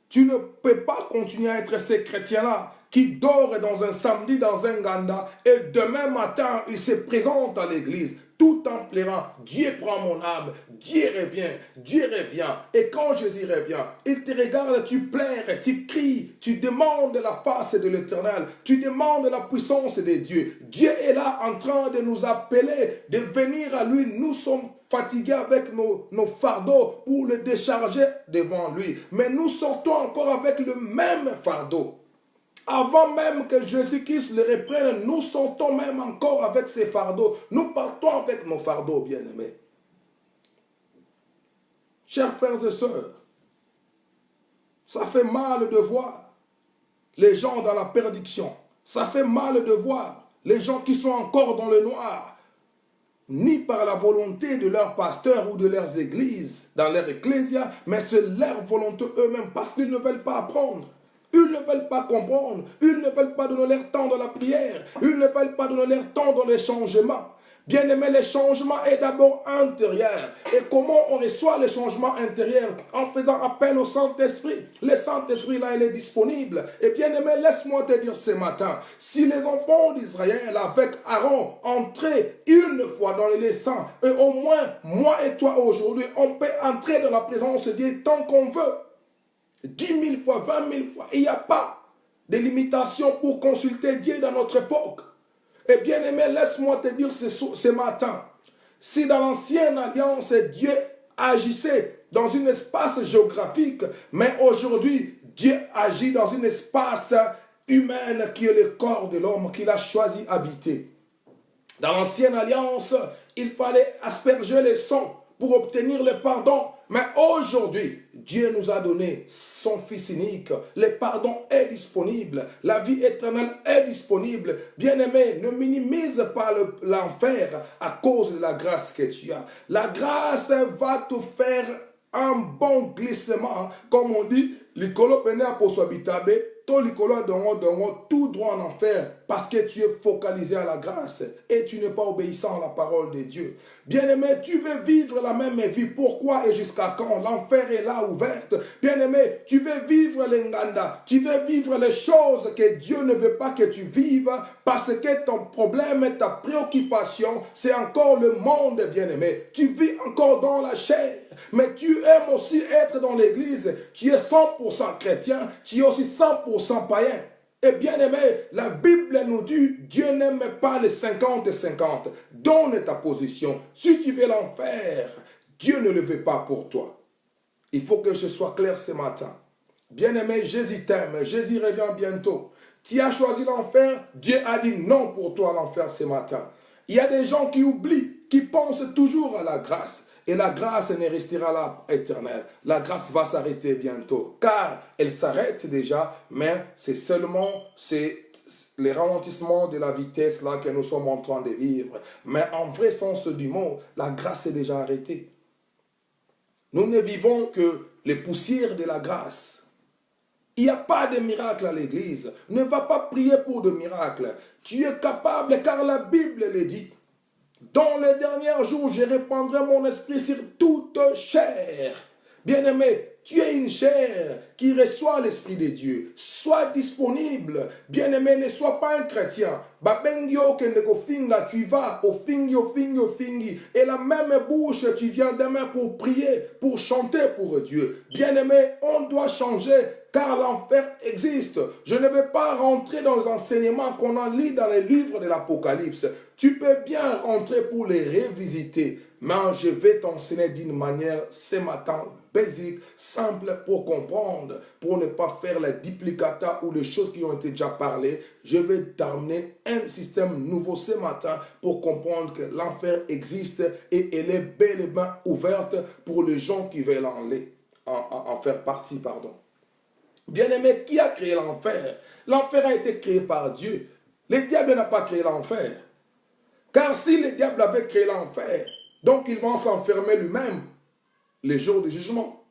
Tu ne peux pas continuer à être ce chrétien-là qui dort dans un samedi, dans un ganda, et demain matin, il se présente à l'église, tout en pleurant. Dieu prend mon âme, Dieu revient. Et quand Jésus revient, il te regarde, tu pleures, tu cries, tu demandes la face de l'Éternel, tu demandes la puissance de Dieu. Dieu est là en train de nous appeler, de venir à lui. Nous sommes fatigués avec nos fardeaux pour le décharger devant lui. Mais nous sortons encore avec le même fardeau. Avant même que Jésus-Christ le reprenne, nous sortons même encore avec ces fardeaux. Nous partons avec nos fardeaux, bien-aimés. Chers frères et sœurs, ça fait mal de voir les gens dans la perdition. Ça fait mal de voir les gens qui sont encore dans le noir, ni par la volonté de leur pasteur ou de leurs églises, dans leur ecclésia, mais c'est leur volonté eux-mêmes, parce qu'ils ne veulent pas apprendre. Ils ne veulent pas comprendre, ils ne veulent pas donner leur temps dans la prière, ils ne veulent pas donner leur temps dans les changements. Bien aimé, le changement est d'abord intérieur. Et comment on reçoit le changement intérieur? En faisant appel au Saint-Esprit. Le Saint-Esprit, là, il est disponible. Et bien aimé, laisse-moi te dire ce matin, si les enfants d'Israël, avec Aaron, entraient une fois dans les saints, et au moins, moi et toi aujourd'hui, on peut entrer dans la présence de Dieu tant qu'on veut. 10 000 fois, 20 000 fois. Il n'y a pas de limitation pour consulter Dieu dans notre époque. Et bien aimé, laisse-moi te dire ce matin, si dans l'ancienne alliance, Dieu agissait dans un espace géographique, mais aujourd'hui, Dieu agit dans un espace humain qui est le corps de l'homme qu'il a choisi habiter. Dans l'ancienne alliance, il fallait asperger le sang pour obtenir le pardon. Mais aujourd'hui, Dieu nous a donné son Fils unique. Le pardon est disponible. La vie éternelle est disponible. Bien-aimé, ne minimise pas l'enfer à cause de la grâce que tu as. La grâce va te faire un bon glissement. Comme on dit, l'icolo pene pour s'habitabe, tout droit en enfer parce que tu es focalisé à la grâce et tu n'es pas obéissant à la parole de Dieu. Bien-aimé, tu veux vivre la même vie. Pourquoi et jusqu'à quand? L'enfer est là ouverte. Bien-aimé, tu veux vivre l'enganda. Tu veux vivre les choses que Dieu ne veut pas que tu vives parce que ton problème, ta préoccupation, c'est encore le monde, bien-aimé. Tu vis encore dans la chair. Mais tu aimes aussi être dans l'église. Tu es 100% chrétien. Tu es aussi 100% païen. Et bien aimé, la Bible nous dit, Dieu n'aime pas les 50-50. Donne ta position. Si tu veux l'enfer, Dieu ne le veut pas pour toi. Il faut que je sois clair ce matin. Bien aimé, Jésus t'aime. Jésus revient bientôt. Tu as choisi l'enfer, Dieu a dit non pour toi l'enfer ce matin. Il y a des gens qui oublient, qui pensent toujours à la grâce. Et la grâce ne restera là éternelle. La grâce va s'arrêter bientôt. Car elle s'arrête déjà, mais c'est seulement les ralentissements de la vitesse là que nous sommes en train de vivre. Mais en vrai sens du mot, la grâce est déjà arrêtée. Nous ne vivons que les poussières de la grâce. Il n'y a pas de miracle à l'église. Ne va pas prier pour de miracles. Tu es capable car la Bible le dit. Dans les derniers jours, je répandrai mon esprit sur toute chair. Bien-aimé, tu es une chair qui reçoit l'Esprit de Dieu. Sois disponible. Bien-aimé, ne sois pas un chrétien. Tu vas au fingi. Et la même bouche, tu viens demain pour prier, pour chanter pour Dieu. Bien-aimé, on doit changer. Car l'enfer existe. Je ne vais pas rentrer dans les enseignements qu'on en lit dans les livres de l'Apocalypse. Tu peux bien rentrer pour les revisiter. Mais je vais t'enseigner d'une manière ce matin basique, simple pour comprendre, pour ne pas faire la duplicata ou les choses qui ont été déjà parlées. Je vais t'amener un système nouveau ce matin pour comprendre que l'enfer existe et elle est bel et bien ouverte pour les gens qui veulent en faire partie. Bien-aimé, qui a créé l'enfer? L'enfer a été créé par Dieu. Le diable n'a pas créé l'enfer. Car si le diable avait créé l'enfer, donc il va s'enfermer lui-même les jours du jugement.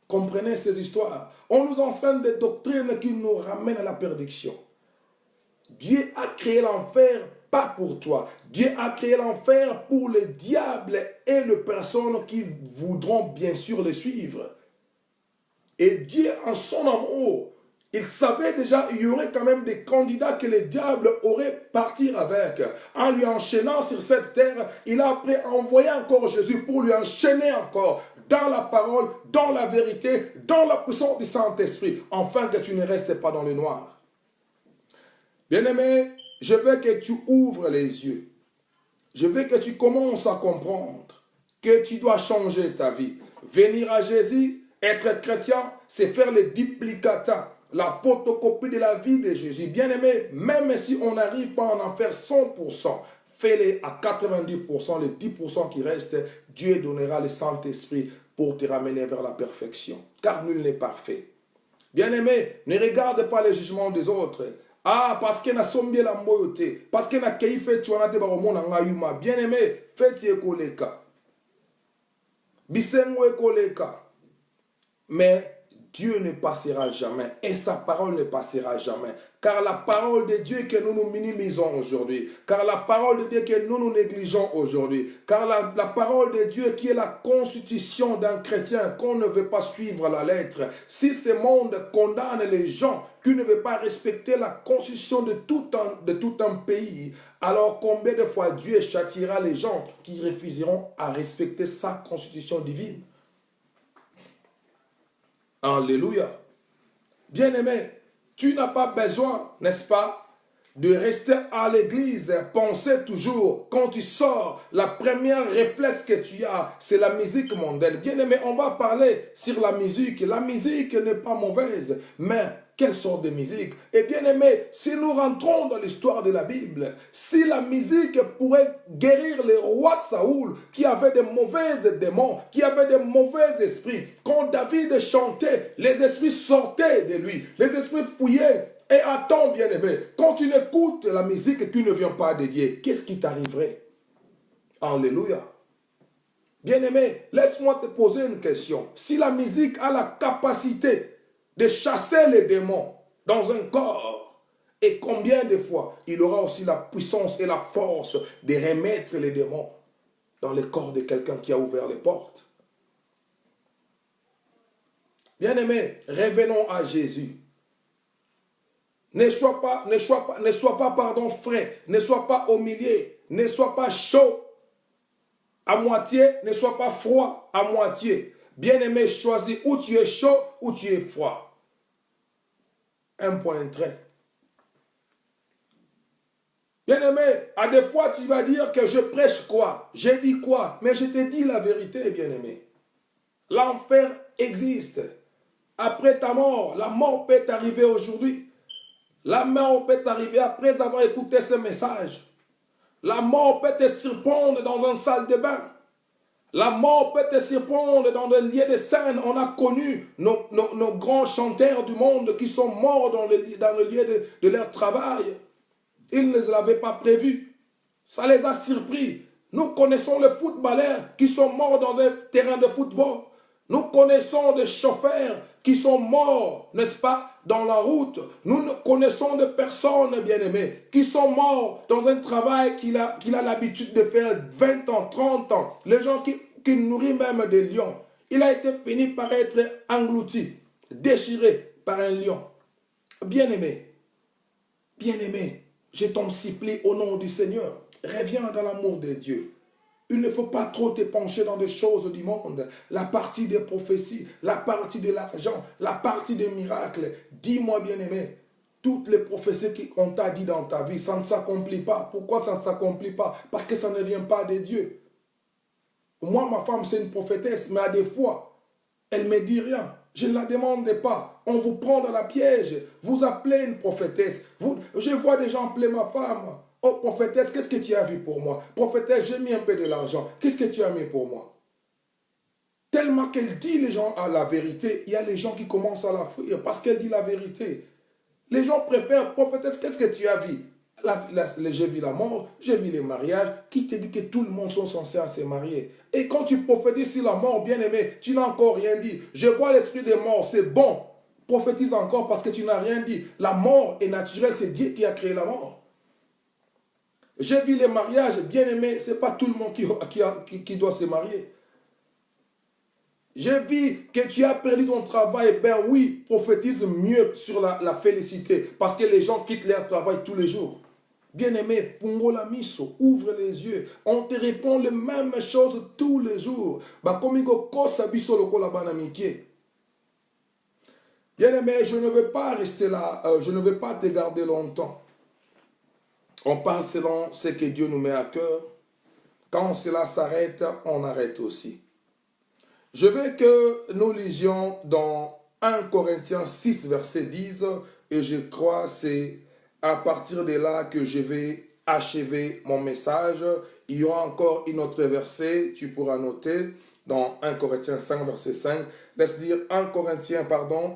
Comprenez ces histoires. On nous enseigne des doctrines qui nous ramènent à la perdition. Dieu a créé l'enfer pas pour toi. Dieu a créé l'enfer pour le diable et les personnes qui voudront bien sûr le suivre. Et Dieu, en son amour, il savait déjà qu'il y aurait quand même des candidats que le diable aurait partir avec. En lui enchaînant sur cette terre, il a après envoyé encore Jésus pour lui enchaîner encore dans la parole, dans la vérité, dans la puissance du Saint-Esprit, afin que tu ne restes pas dans le noir. Bien-aimé, je veux que tu ouvres les yeux. Je veux que tu commences à comprendre que tu dois changer ta vie. Venir à Jésus, être chrétien, c'est faire le duplicata, la photocopie de la vie de Jésus. Bien-aimé, même si on n'arrive pas à en faire 100%, fais-le à 90%, les 10% qui restent, Dieu donnera le Saint-Esprit pour te ramener vers la perfection. Car nul n'est parfait. Bien-aimé, ne regarde pas les jugements des autres. Ah, parce que na sombi la moyote, parce que na kei fait tu anate baromo na ngayuma. Bien-aimé, faites ekoleka. Bisengo ekoleka. Mais Dieu ne passera jamais et sa parole ne passera jamais. Car la parole de Dieu que nous nous minimisons aujourd'hui, car la parole de Dieu que nous nous négligeons aujourd'hui, car la parole de Dieu qui est la constitution d'un chrétien qu'on ne veut pas suivre la lettre. Si ce monde condamne les gens qui ne veulent pas respecter la constitution de tout un pays, alors combien de fois Dieu châtiera les gens qui refuseront à respecter sa constitution divine? Alléluia. Bien-aimé, tu n'as pas besoin, n'est-ce pas, de rester à l'église. Pensez toujours, quand tu sors, la première réflexe que tu as, c'est la musique mondaine. Bien-aimé, on va parler sur la musique. La musique n'est pas mauvaise, mais quelle sorte de musique? Et bien aimé, si nous rentrons dans l'histoire de la Bible, si la musique pourrait guérir le roi Saoul, qui avait de mauvais démons, qui avait de mauvais esprits, quand David chantait, les esprits sortaient de lui, les esprits fouillaient. Et attends bien aimé, quand tu n'écoutes la musique qui ne vient pas de Dieu, qu'est-ce qui t'arriverait? Alléluia. Bien aimé, laisse-moi te poser une question. Si la musique a la capacité de chasser les démons dans un corps. Et combien de fois il aura aussi la puissance et la force de remettre les démons dans le corps de quelqu'un qui a ouvert les portes. Bien-aimés, revenons à Jésus. Ne sois pas, pardon, frais, ne sois pas au milieu, ne sois pas chaud à moitié, ne sois pas froid à moitié. Bien-aimé, choisis où tu es chaud ou tu es froid. Un point trait. Bien-aimé, à des fois tu vas dire que je prêche quoi, j'ai dit quoi, mais je te dis la vérité, bien-aimé. L'enfer existe. Après ta mort, la mort peut t'arriver aujourd'hui. La mort peut t'arriver après avoir écouté ce message. La mort peut te surprendre dans une salle de bain. La mort peut te surprendre dans un lieu de scène. On a connu nos grands chanteurs du monde qui sont morts dans le lieu de leur travail. Ils ne l'avaient pas prévu. Ça les a surpris. Nous connaissons les footballeurs qui sont morts dans un terrain de football. Nous connaissons des chauffeurs qui sont morts, n'est-ce pas, dans la route. Nous connaissons des personnes, bien-aimées, qui sont morts dans un travail qu'il a l'habitude de faire 20 ans, 30 ans. Les gens qui nourrissent même des lions. Il a été fini par être englouti, déchiré par un lion. Bien-aimé, bien-aimé, je t'en supplie au nom du Seigneur, reviens dans l'amour de Dieu. Il ne faut pas trop te pencher dans des choses du monde. La partie des prophéties, la partie de l'argent, la partie des miracles. Dis-moi, bien-aimé, toutes les prophéties qu'on t'a dit dans ta vie, ça ne s'accomplit pas. Pourquoi ça ne s'accomplit pas? Parce que ça ne vient pas de Dieu. Moi, ma femme, c'est une prophétesse, mais à des fois, elle ne me dit rien. Je ne la demande pas. On vous prend dans la piège. Vous appelez une prophétesse. Je vois des gens appeler ma femme. Oh, prophétesse, qu'est-ce que tu as vu pour moi? Prophétesse, j'ai mis un peu de l'argent. Qu'est-ce que tu as mis pour moi? Tellement qu'elle dit les gens à la vérité, il y a les gens qui commencent à la fuir parce qu'elle dit la vérité. Les gens préfèrent, prophétesse, qu'est-ce que tu as vu? J'ai vu la mort, j'ai vu les mariages. Qui te dit que tout le monde sont censés se marier? Et quand tu prophétises sur la mort, bien-aimé, tu n'as encore rien dit. Je vois l'esprit des morts, c'est bon. Prophétise encore parce que tu n'as rien dit. La mort est naturelle, c'est Dieu qui a créé la mort. J'ai vu les mariages, bien-aimé, ce n'est pas tout le monde qui doit se marier. J'ai vu que tu as perdu ton travail, ben oui, prophétise mieux sur la félicité, parce que les gens quittent leur travail tous les jours. Bien-aimé, fungo la miso, ouvre les yeux, on te répond les mêmes choses tous les jours. Bien-aimé, je ne veux pas rester là, je ne veux pas te garder longtemps. On parle selon ce que Dieu nous met à cœur. Quand cela s'arrête, on arrête aussi. Je veux que nous lisions dans 1 Corinthiens 6, verset 10, et je crois que c'est à partir de là que je vais achever mon message. Il y aura encore une autre verset, tu pourras noter, dans 1 Corinthiens 5, verset 5. Laisse dire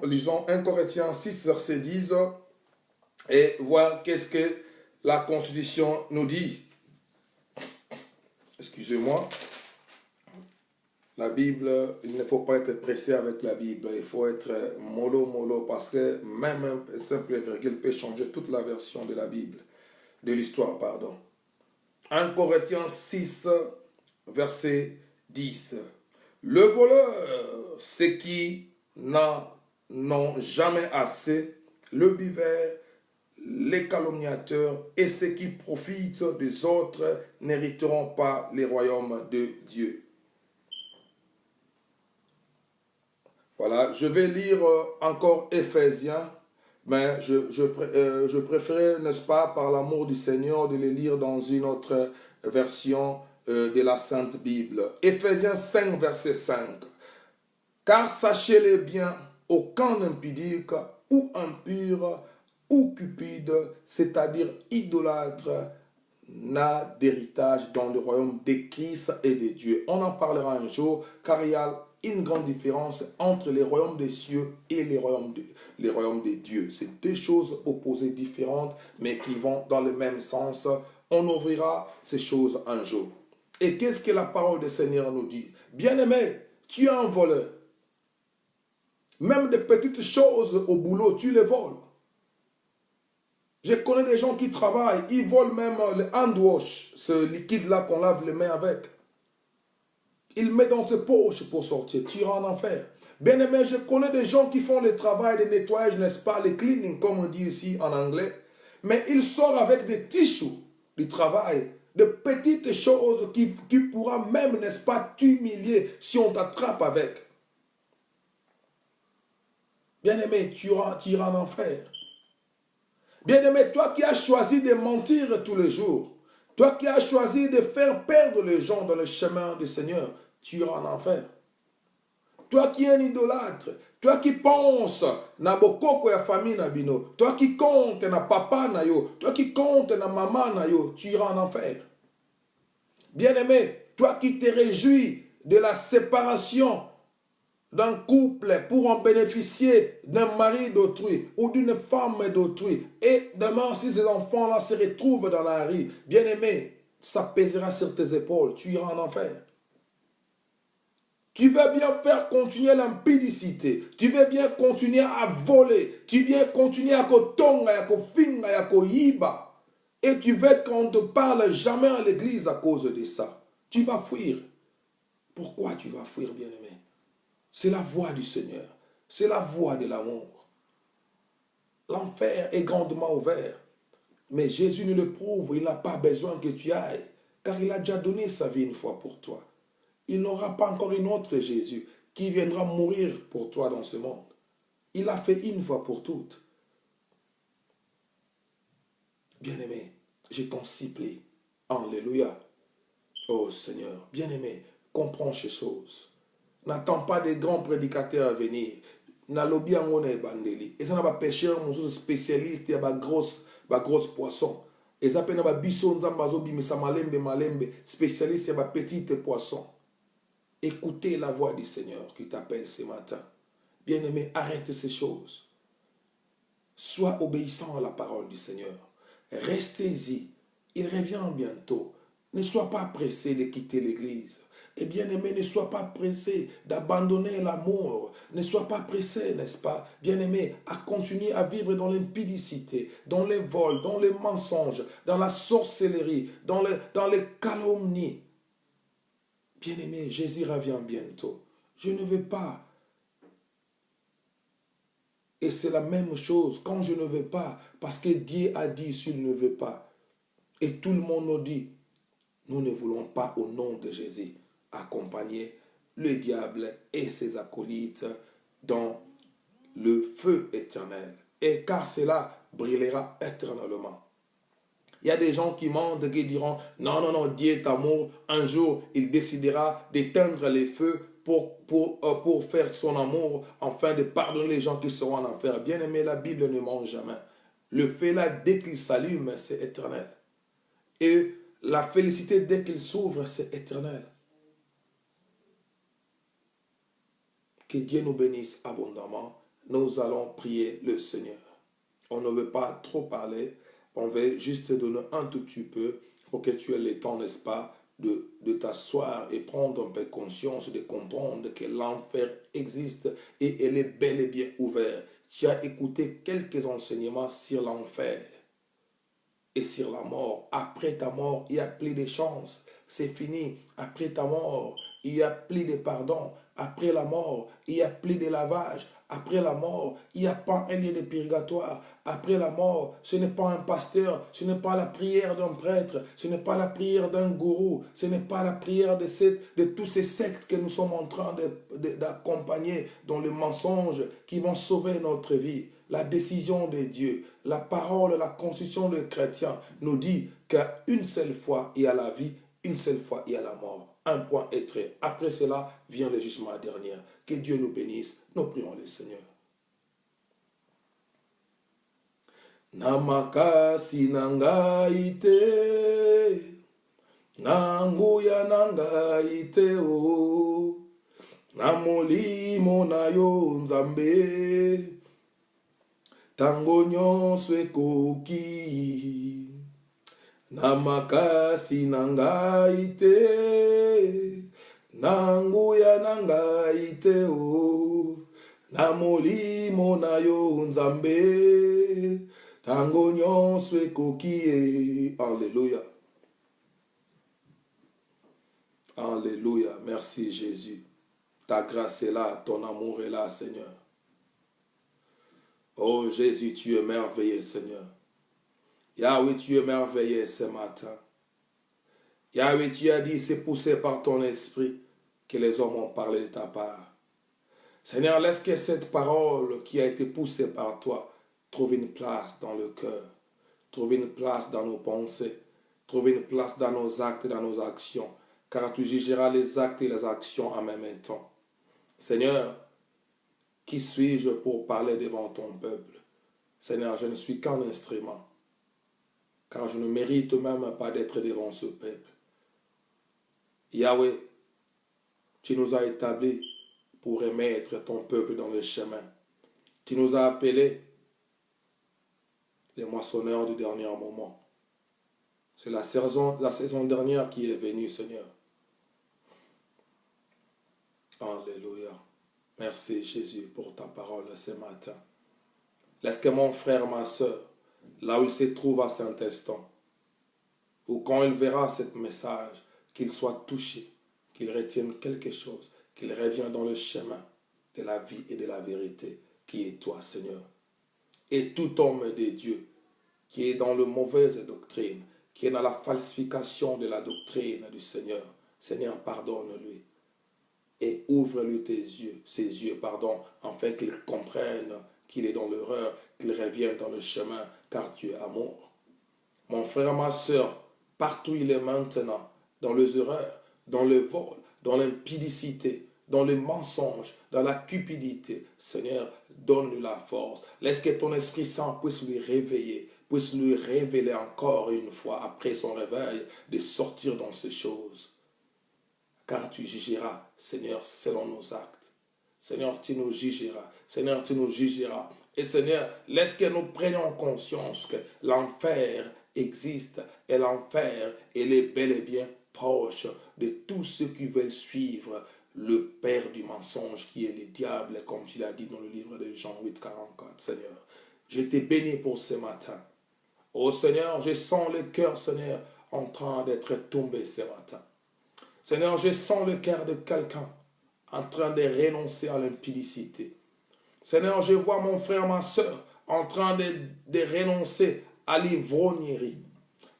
lisons 1 Corinthiens 6, verset 10, et voir qu'est-ce que la Constitution nous dit. Excusez-moi. La Bible, il ne faut pas être pressé avec la Bible. Il faut être mollo parce que même un simple virgule peut changer toute la version de la Bible, de l'histoire, pardon. 1 Corinthiens 6, verset 10. Le voleur, ceux qui n'ont jamais assez, le buveur, les calomniateurs et ceux qui profitent des autres n'hériteront pas les royaumes de Dieu. Voilà, je vais lire encore Éphésiens, mais je préférais, n'est-ce pas, par l'amour du Seigneur, de les lire dans une autre version de la Sainte Bible. Éphésiens 5, verset 5. Car sachez-le bien, aucun impudique ou impur ou cupide, c'est-à-dire idolâtre, n'a d'héritage dans le royaume de Christ et de Dieu. On en parlera un jour, car il y a une grande différence entre les royaumes des cieux et les royaumes de Dieu. C'est deux choses opposées différentes, mais qui vont dans le même sens. On ouvrira ces choses un jour. Et qu'est-ce que la parole du Seigneur nous dit? Bien-aimé, tu es un voleur. Même des petites choses au boulot, tu les voles. Je connais des gens qui travaillent, ils volent même le hand wash, ce liquide-là qu'on lave les mains avec. Ils mettent dans ses poches pour sortir, tu iras en enfer. Bien aimé, je connais des gens qui font le travail de nettoyage, n'est-ce pas, le cleaning, comme on dit ici en anglais. Mais ils sortent avec des tissus du travail, de petites choses qui pourra même, n'est-ce pas, t'humilier si on t'attrape avec. Bien aimé, tu iras en enfer. Bien aimé, toi qui as choisi de mentir tous les jours, toi qui as choisi de faire perdre les gens dans le chemin du Seigneur, tu iras en enfer. Toi qui es un idolâtre, toi qui penses na bokoko ya famille na bino, toi qui compte na papa na yo, toi qui compte na maman na yo, tu iras en enfer. Bien-aimé, toi qui te réjouis de la séparation d'un couple pour en bénéficier d'un mari d'autrui ou d'une femme d'autrui, et demain si ces enfants-là se retrouvent dans la rue, bien-aimé, ça pèsera sur tes épaules, tu iras en enfer. Tu veux bien faire continuer l'impudicité. Tu veux bien continuer à voler. Tu veux bien continuer à kotonga, à kofinga, à koyiba. Et tu veux qu'on ne te parle jamais à l'église à cause de ça. Tu vas fuir. Pourquoi tu vas fuir, bien-aimé? C'est la voie du Seigneur. C'est la voie de l'amour. L'enfer est grandement ouvert. Mais Jésus ne le prouve. Il n'a pas besoin que tu ailles. Car il a déjà donné sa vie une fois pour toi. Il n'aura pas encore une autre Jésus qui viendra mourir pour toi dans ce monde. Il l'a fait une fois pour toutes. Bien-aimé, je t'en supplie. Alléluia. Oh Seigneur, bien-aimé, comprends ces choses. N'attends pas des grands prédicateurs à venir. Nalobi angone bandeli. Et ça n'a pas pêcheur, mon spécialiste, il y a grosse poisson. Et ça n'a pas bisson, zambazo, bimisa malembe, spécialiste, il y a petite poisson. Écoutez la voix du Seigneur qui t'appelle ce matin. Bien-aimé, arrête ces choses. Sois obéissant à la parole du Seigneur. Restez-y. Il revient bientôt. Ne sois pas pressé de quitter l'église. Et bien-aimé, ne sois pas pressé d'abandonner l'amour. Ne sois pas pressé, n'est-ce pas, bien-aimé, à continuer à vivre dans l'impudicité, dans les vols, dans les mensonges, dans la sorcellerie, dans les calomnies. Bien-aimé, Jésus revient bientôt. Je ne veux pas. Et c'est la même chose quand je ne veux pas, parce que Dieu a dit s'il ne veut pas. Et tout le monde nous dit, nous ne voulons pas au nom de Jésus accompagner le diable et ses acolytes dans le feu éternel. Et car cela brillera éternellement. Il y a des gens qui mentent, qui diront, non, Dieu est amour. Un jour, il décidera d'éteindre les feux pour faire son amour, afin de pardonner les gens qui seront en enfer. Bien aimé, la Bible ne ment jamais. Le feu là, dès qu'il s'allume, c'est éternel. Et la félicité, dès qu'il s'ouvre, c'est éternel. Que Dieu nous bénisse abondamment. Nous allons prier le Seigneur. On ne veut pas trop parler. On veut juste te donner un tout petit peu pour que tu aies le temps, n'est-ce pas, de t'asseoir et prendre un peu conscience, de comprendre que l'enfer existe et elle est bel et bien ouverte. Tu as écouté quelques enseignements sur l'enfer et sur la mort. Après ta mort, il n'y a plus de chance. C'est fini. Après ta mort, il n'y a plus de pardon. Après la mort, il n'y a plus de lavage. Après la mort, il n'y a pas un lieu de purgatoire. Après la mort, ce n'est pas un pasteur, ce n'est pas la prière d'un prêtre, ce n'est pas la prière d'un gourou, ce n'est pas la prière de tous ces sectes que nous sommes en train d'accompagner dans le mensonge qui vont sauver notre vie. La décision de Dieu, la parole, la constitution des chrétiens nous dit qu'une seule fois il y a la vie, une seule fois il y a la mort. Un point est trait. Après cela vient le jugement dernier. Que Dieu nous bénisse. Nous prions le Seigneur. Namakasi nangai te, nanguya nangai te o, namolimo na yo nzambe, tango nyonso ekoki. Namakasi nangai te, nanguya nangai te o, namolimo na yo nzambe, Tango nyonso ekoki. Alléluia. Alléluia. Merci Jésus. Ta grâce est là, ton amour est là, Seigneur. Oh Jésus, tu es merveilleux, Seigneur. Yahweh, tu es merveilleux ce matin. Yahweh, tu as dit, c'est poussé par ton esprit que les hommes ont parlé de ta part. Seigneur, laisse que cette parole qui a été poussée par toi trouve une place dans le cœur, trouve une place dans nos pensées, trouve une place dans nos actes et dans nos actions, car tu jugeras les actes et les actions en même temps. Seigneur, qui suis-je pour parler devant ton peuple? Seigneur, je ne suis qu'un instrument, car je ne mérite même pas d'être devant ce peuple. Yahweh, tu nous as établis pour remettre ton peuple dans le chemin. Tu nous as appelés les moissonneurs du dernier moment. C'est la saison dernière qui est venue, Seigneur. Alléluia. Merci Jésus pour ta parole ce matin. Laisse que mon frère, ma soeur, là où il se trouve à cet instant, ou quand il verra ce message, qu'il soit touché, qu'il retienne quelque chose, qu'il revienne dans le chemin de la vie et de la vérité, qui est toi, Seigneur. Et tout homme de Dieu qui est dans la mauvaise doctrine, qui est dans la falsification de la doctrine du Seigneur, Seigneur, pardonne-lui. Et ouvre-lui ses yeux, afin qu'il comprenne qu'il est dans l'erreur, qu'il revienne dans le chemin, car tu es amour. Mon frère, ma soeur, partout il est maintenant, dans les erreurs, dans le vol, dans l'impudicité, dans le mensonge, dans la cupidité, Seigneur, donne-lui la force. Laisse que ton Esprit Saint puisse lui réveiller, puisse lui révéler encore une fois, après son réveil, de sortir dans ces choses. Car tu jugeras, Seigneur, selon nos actes. Seigneur, tu nous jugeras. Seigneur, tu nous jugeras. Et Seigneur, laisse que nous prenions conscience que l'enfer existe. Et l'enfer, il est bel et bien proche de tous ceux qui veulent suivre le père du mensonge qui est le diable, comme tu l'as dit dans le livre de Jean 8, 44. Seigneur, je t'ai béni pour ce matin. Oh Seigneur, je sens le cœur, Seigneur, en train d'être tombé ce matin. Seigneur, je sens le cœur de quelqu'un en train de renoncer à l'impudicité. Seigneur, je vois mon frère, ma soeur en train de renoncer à l'ivrognerie.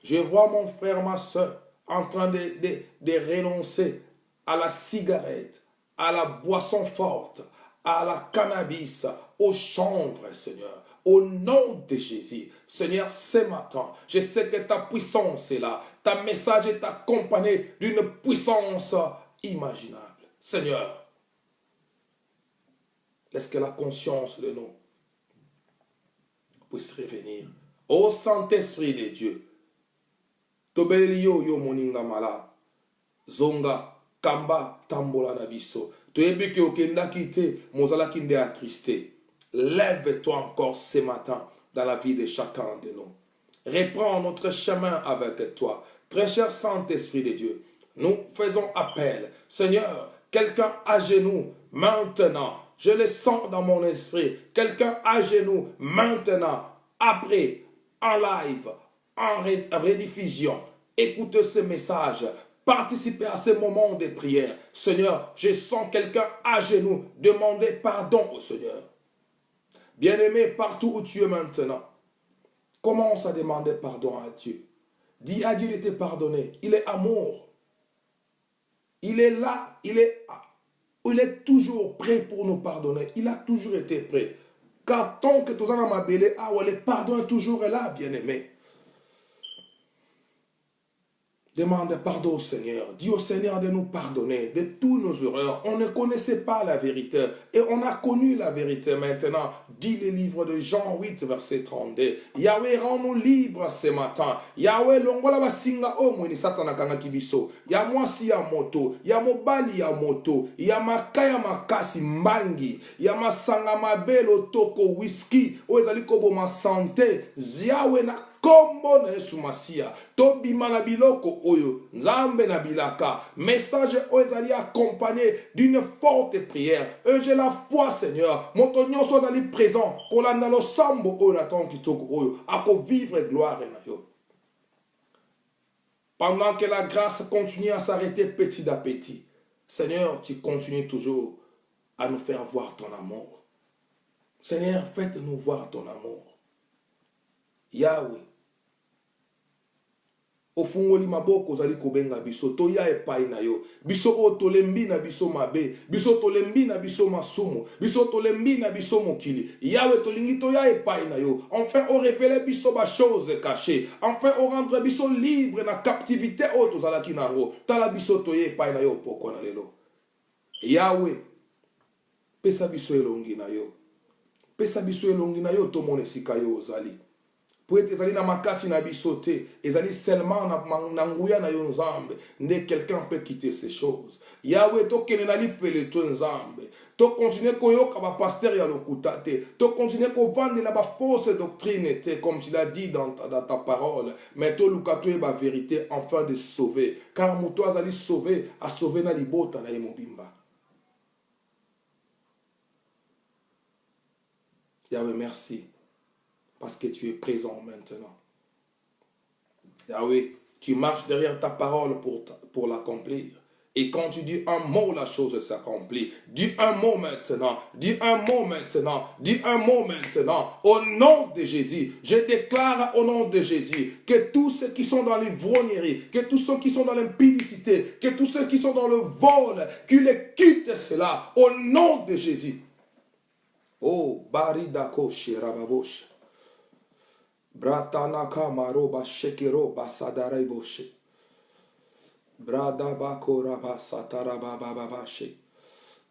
Je vois mon frère, ma soeur en train de renoncer à la cigarette, à la boisson forte, à la cannabis, au chanvre, Seigneur. Au nom de Jésus, Seigneur, ce matin, je sais que ta puissance est là. Ta message est accompagné d'une puissance imaginable. Seigneur, laisse que la conscience de nous puisse revenir. Ô Saint-Esprit de Dieu, Tobelio yo moninga mala, zonga, kamba, tambola na biso, toyebiki okenda kite, mozala kinde attristé. Lève-toi encore ce matin dans la vie de chacun de nous. Reprends notre chemin avec toi. Très cher Saint-Esprit de Dieu, nous faisons appel. Seigneur, quelqu'un à genoux maintenant, je le sens dans mon esprit. Quelqu'un à genoux maintenant, après, en live, en rediffusion. Écoutez ce message. Participez à ce moment de prière. Seigneur, je sens quelqu'un à genoux demander pardon au Seigneur. Bien-aimé, partout où tu es maintenant, commence à demander pardon à Dieu. Dis à Dieu de te pardonner. Il est amour. Il est là. Il est toujours prêt pour nous pardonner. Il a toujours été prêt. Car tant que tu en as ma belle, le pardon est toujours là, bien-aimé. Demande pardon au Seigneur. Dis au Seigneur de nous pardonner de tous nos erreurs. On ne connaissait pas la vérité et on a connu la vérité maintenant. Dis le livre de Jean 8, verset 32. Yahweh, rends-nous libres ce matin. Yahweh, longola basinga omweni satana kanga kibiso. Ya mwasi ya moto, ya mobali ya moto, ya makaya makasi mbangi, ya masanga mabelo toko whisky, oezali kobo ma santé. Yahweh na kombo na Yesu Masia to bima na biloko oyo nzambe na bilaka message oyo ezali accompagné d'une forte prière et j'ai la foi Seigneur moto nyonso azali présent kolanda losambo oyo na ton kitoko oyo ako vivre gloire na yo. Pendant que la grâce continue à s'arrêter petit à petit, Seigneur, tu continues toujours à nous faire voir ton amour. Seigneur, faites-nous voir ton amour. Yahweh, ofungoli maboko ozali kobenga biso toya epai na yo biso o tolembi na biso mabe biso tolembi na biso masumu biso tolembi na biso mokili Yahweh tolingi toya epai na yo enfin on révèle biso ba choses cachées enfin on rendre biso libre na captivité o tozalaki nango tala biso toya epai na yo poko na lelo Yahweh pesa biso elongi na yo pesa biso elongi na yo tomona esika yo ozali pour être ezali na makasi na biso te ezali seulement na nguya na yo nzambe nde quelqu'un peut quitter ces choses Yahweh tokende na lifele to nzambe to continuer koyoka ba pasteur ya lokuta te to continuer kovandela ba fausse doctrine te comme tu l'as dit dans ta parole mais to luka to ba vérité afin de sauver car moto azali sauver a sauver na libota na ye mobimba. Yahweh merci parce que tu es présent maintenant. Yahweh, tu marches derrière ta parole pour l'accomplir. Et quand tu dis un mot, la chose s'accomplit. Dis un mot maintenant. Dis un mot maintenant. Dis un mot maintenant. Au nom de Jésus, je déclare au nom de Jésus que tous ceux qui sont dans l'ivrognerie, que tous ceux qui sont dans l'impudicité, que tous ceux qui sont dans le vol, qu'ils quittent cela au nom de Jésus. Oh, Baridako Sherababosh. Bratanaka maroba shekero basadare boshe. Brada bakora basataraba babashe.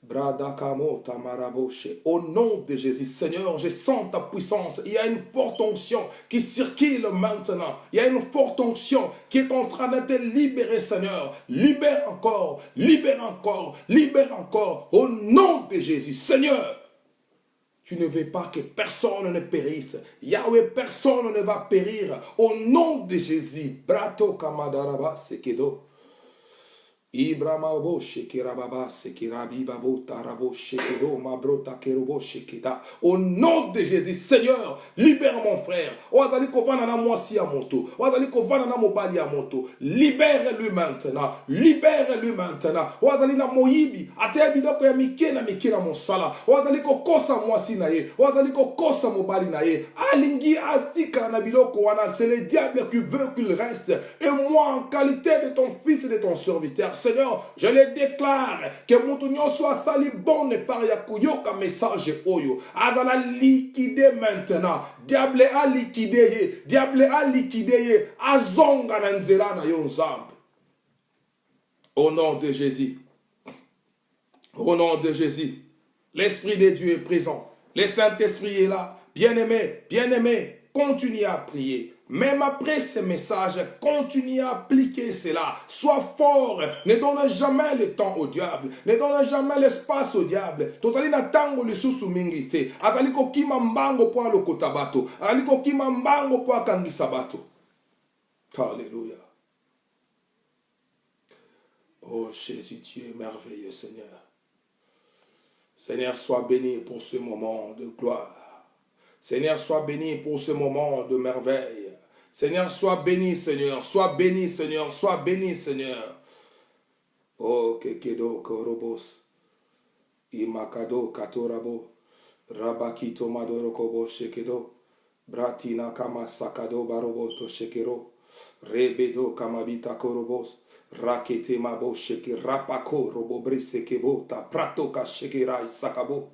Brada kamo tamaraboshe. Au nom de Jésus, Seigneur, je sens ta puissance. Il y a une forte onction qui circule maintenant. Il y a une forte onction qui est en train de te libérer, Seigneur. Libère encore, libère encore, libère encore. Au nom de Jésus, Seigneur. Tu ne veux pas que personne ne périsse. Yahweh, personne ne va périr. Au nom de Jésus. Brato kamadaraba sekedo. Ibrahimabo shekirababa sekirabibabo tarabo shekedo mabrota kerobo shekida. Au nom de Jésus, Seigneur, libère mon frère. Oazali kovana na mwasi ya moto. Oazali kovana na mobali ya moto. Libère-lui maintenant. Libère-lui maintenant. Oazali na moyibi. Ate bidoko ya mike na mosala. Oazali kokosa mwasi na ye. Oazali kokosa mobali na ye. Alingi astika na biloko wana. C'est le diable qui veut qu'il reste. Et moi, en qualité de ton fils et de ton serviteur, Seigneur, je le déclare que mon soit sali bonne par yakuyoka message oyo. Azala liquidé maintenant. Diable a liquidé. Diable a liquidé. Azonga nanzela na yonzambe. Au nom de Jésus. Au nom de Jésus. L'Esprit de Dieu est présent. Le Saint-Esprit est là. Bien-aimé, continue à prier. Même après ce message, continue à appliquer cela. Sois fort. Ne donne jamais le temps au diable. Ne donne jamais l'espace au diable. Tozali na tango le susu mingi te. Azali ko kima mbango po alokota bato. Azali ko kima mbango po akangisa bato. Alléluia. Oh Jésus, tu es merveilleux, Seigneur. Seigneur, sois béni pour ce moment de gloire. Seigneur, sois béni pour ce moment de merveille. Seigneur, sois béni, Seigneur. Sois béni, Seigneur. Sois béni, Seigneur. Oh, kekedo korobos. Imakado katorabo. Rabakito madoro kobo shekedo. Bratina kama sakado baroboto shekero. Rebedo kamabita korobos. Rakete mabo sheke rapako robo brise kebo. Ta prato ka shekerai sakabo.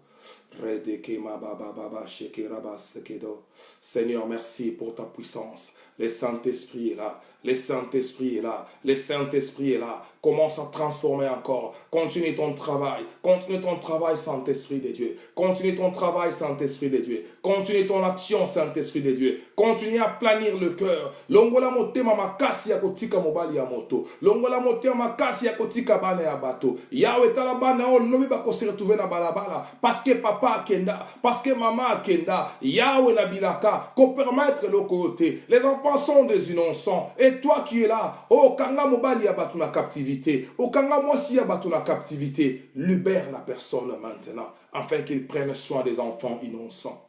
Seigneur, merci pour ta puissance. Le Saint-Esprit est là. Le Saint-Esprit est là. Le Saint-Esprit est là. Commence à transformer encore. Continue ton travail. Continue ton travail, Saint-Esprit de Dieu. Continue ton travail, Saint-Esprit de Dieu. Continue ton action, Saint-Esprit de Dieu. Continue à planir le cœur. Longola motema makasi ya kotika mobali ya moto. Longola motema makasi ya kotika bana ya bato. Yahweh tala bana o lobi bako se retrouver na balabala. Parce que papa akenda. Parce que maman akenda. Yahweh na bilaka. Ko permettre le côté. Les enfants enfants sont des innocents. Et toi qui es là, oh, kanga mobali a battu la captivité, oh, kanga moisi a battu la captivité, libère la personne maintenant, afin qu'il prenne soin des enfants innocents.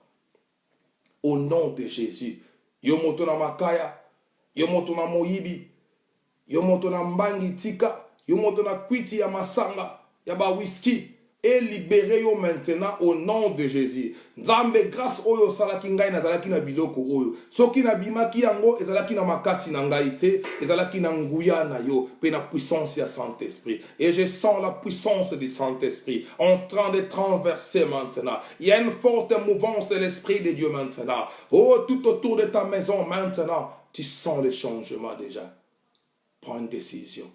Au nom de Jésus, yo moto na makaya, yo moto na moyibi, yo moto na mbangi tika, yo moto na kwiti ya masanga, ya ba whisky, et libérez yo maintenant au nom de Jésus. Nzambe grâce oyo salaki ngai na zalaki na biloko oyo. Soki na bimaki yango ezalaki na makasi na ngai te, ezalaki na nguya na yo, pe na puissance ya Saint-Esprit. Et je sens la puissance du Saint-Esprit en train de traverser maintenant. Il y a une forte mouvance de l'Esprit de Dieu maintenant. Oh, tout autour de ta maison maintenant, tu sens le changement déjà. Prends une décision.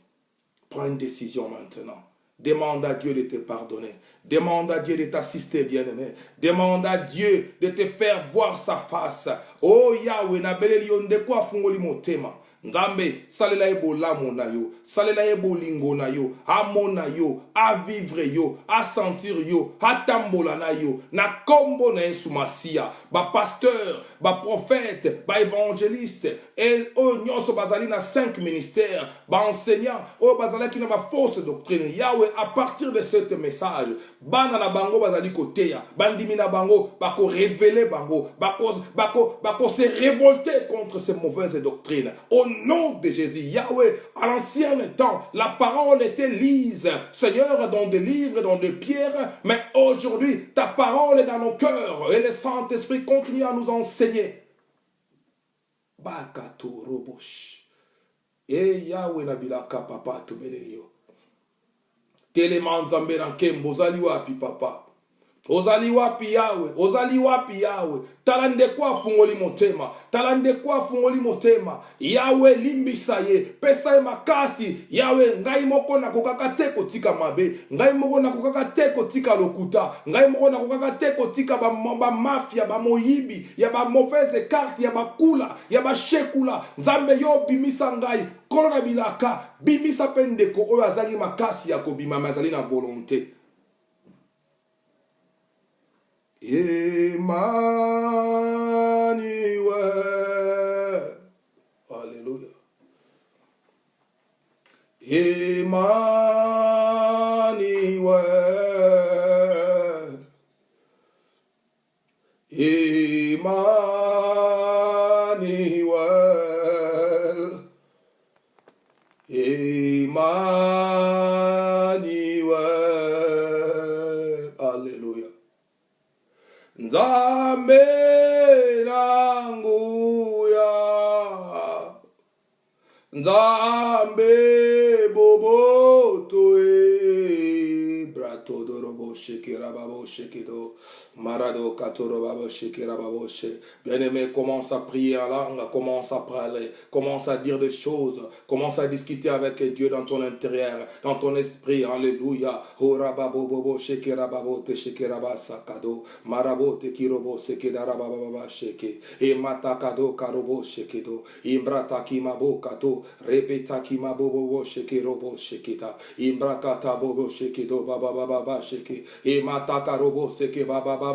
Prends une décision maintenant. Demande à Dieu de te pardonner. Demande à Dieu de t'assister, bien-aimé. Demande à Dieu de te faire voir sa face. Oh Yahweh, na beleli yonde kwa fungoli motema. Nzambe, salela ebo lamo na yo, salela ebo lingo na yo, amona yo, a vivre yo, a sentir yo, a tambola na yo, na kombo na Yesu Masia, ba pasteur, ba prophète, ba évangéliste, et oh nyonso bazali na 5 ministères, ba enseignant, oh bazali ki na ba fausse doctrine. Yahweh, à partir de ce message, bana na bango bazali koteya, bandimi na bango, bako révéler bango, bako se révolter contre ces mauvaises doctrines. Au nom de Jésus, Yahweh, à l'ancien temps, la parole était lise, Seigneur, dans des livres, dans des pierres, mais aujourd'hui, ta parole est dans nos cœurs, et le Saint-Esprit continue à nous enseigner. Bakato robosh. Et Yahweh nabilaka papa tubelelio. Teleman zambe na kembo zali wapi papa. Ozali wapi Yahweh, ozali wapi Yahweh. Talande kwa fungoli motema, talande kwa fungoli motema. Yahweh limbisa ye, pesa ye makasi. Yahweh ngai moko na kokaka te kotika mabe, ngai moko na kokaka te kotika lokuta, ngai moko na kokaka te kotika ba mafia, ba moyibi, ya ba mauvaise carte, ya ba kula, ya ba shekula. Nzambe yo bimisa ngai, korona bilaka, bimisa pendeko oyo azali makasi ya kobima mazali na volonté. Emmanuel. Alléluia. Emmanuel. Emmanuel. Emmanuel. Alléluia. Nzambe nanguya, Nzambe boboto e brato dorobo shekera babo shekedo marado katoro babo shekera babo she. Bien-aimé, commence à prier en langue, commence à parler, commence à dire des choses, commence à discuter avec Dieu dans ton intérieur, dans ton esprit. Alléluia. Ora babo bobo shekera babo te shekera basakado marabo te kirobo sekeda baba sheke e matakado karobo shekedo imbrata kimabo kato repeta kimabo bobo shekerobo sheketa imbrakata bobo shekedo baba sheke e matakarobo seke baba.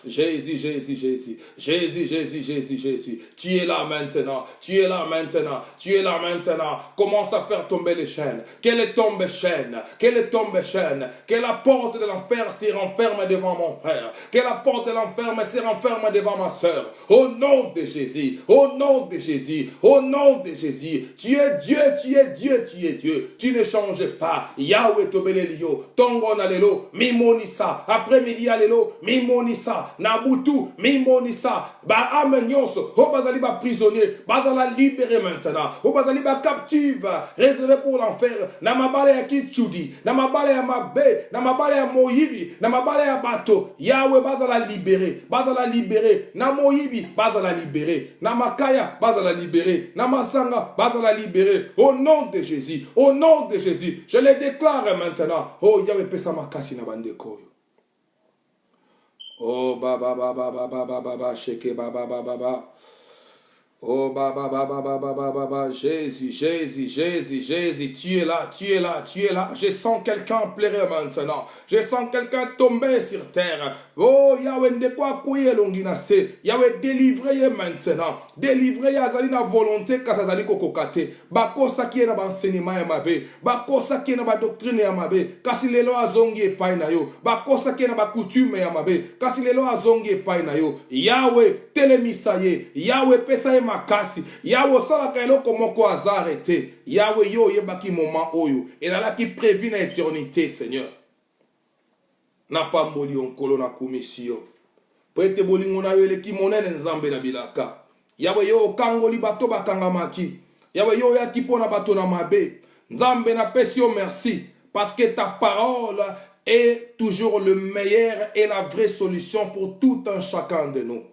Jésus, Jésus, Jésus, Jésus, Jésus, Jésus, Jésus. Tu es là maintenant, tu es là maintenant, tu es là maintenant. Commence à faire tomber les chaînes. Qu'elle tombe chaîne, qu'elle tombe chaîne. Que la porte de l'enfer se renferme devant mon frère. Que la porte de l'enfer se renferme devant ma soeur. Au nom de Jésus, au nom de Jésus, au nom de Jésus. Tu es Dieu, tu es Dieu, tu es Dieu. Tu ne changes pas. Yahweh tobelelio, tongo nalelo, mimonisa. Après-midi alelo. Mimonisa, Nabutu, Mimonisa, ba amenyonso, o bazali ba prisonnier, bazala libéré maintenant, o bazali ba captive, réservé pour l'enfer, na mabale ya kichudi, na mabale ya mabe, na mabale ya moyibi, na mabale ya bato, Yahweh bazala libéré, na moyibi, bazala libéré, na makaya, bazala libéré, na masanga, bazala libéré, au nom de Jésus, au nom de Jésus, je le déclare maintenant, oh Yahweh pesa makasi na bandeko. Oh baba sheke baba. Oh, Jésus, Jésus, Jésus, Jésus, tu es là, tu es là, tu es là. Je sens quelqu'un pleurer maintenant. Je sens quelqu'un tomber sur terre. Oh, Yahweh, de quoi couiller l'onginase. Yahweh, délivrez maintenant. Délivrez Azali na volonté kazazali kokokate. Bakosa qui est na enseignement ya mabe. Bakosa qui est na doctrine ya mabe. Kasi lelo azongi epai na yo. Bakosa qui est na coutume ya mabe. Kasi lelo azongi epai na yo. Yahweh, telemisa ye. Yahweh, pesa ye makasi. Yahweh, salaka eloko moko azarete. Yahweh, yo yebaki moment oyo. Et là qui prévit na éternité, Seigneur. Na pamboli onkolo na komisio. Prete bolingo na yo eleki monene nzambe na bilaka. Yahweh, yo okangoli bato bakangamaki. Yahweh, yo yaki pona bato na mabe. Nzambe na pesi yo merci. Parce que ta parole est toujours le meilleur et la vraie solution pour tout un chacun de nous.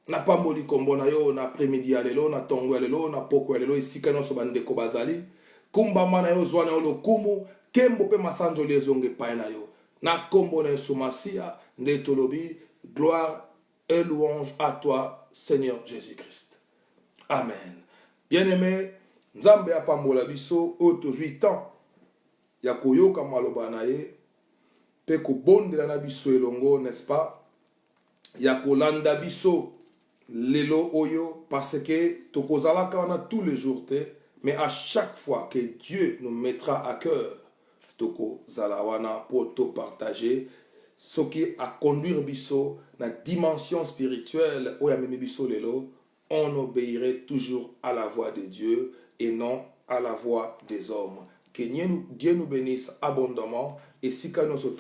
Na pamboli kombo na yo na après-midi alelo na tongo alelo na poko alelo esika nyonso bandeko bazali kumbama na yo zwa na yo lokumu kembo pe masanjo lezonge paye na yo na kombo na Yesu Masia nde tolobi gloire et louange à toi Seigneur Jésus-Christ. Amen. Bien-aimé, nzambe apambola biso o tozwi temps ya koyoka maloba na ye pe kobondela na biso elongo, n'est-ce pas? Ya kolanda biso lelo oyo parce que tokozalaka wana tous les jours te, mais à chaque fois que Dieu nous mettra à cœur tokozala wana pour te partager ce qui a conduire biso na dimension spirituelle oya memi biso lelo, on obéirait toujours à la voix de Dieu et non à la voix des hommes. Que Dieu nous bénisse abondamment et si nous sommes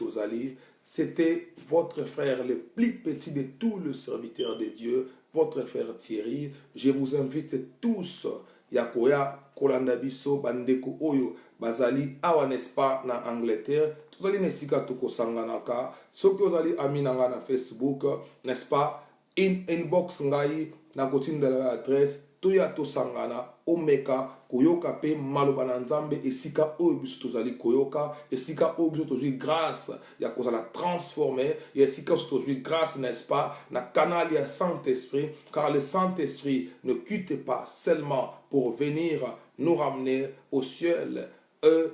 c'était votre frère le plus petit de tous les serviteurs de Dieu, votre frère Thierry. Je vous invite tous, Yakoya, Kolanda Biso, Bandeko Oyo, Bazali, awa n'est-ce pas, na Angleterre, tous allez nesika toko sanganaka, ceux qui ont allé aminanga na Facebook, n'est-ce pas, inbox ngai, na continue de l'adresse, toya to sangana, omeka, koyoka pe maloba na nzambe, esika oyo biso tozali koyoka, esika oyo biso tozwi grâce, ya kozala transformé, esika oyo tozwi grâce, n'est-ce pas, na canal ya Saint-Esprit, car le Saint-Esprit ne quitte pas seulement pour venir nous ramener au ciel,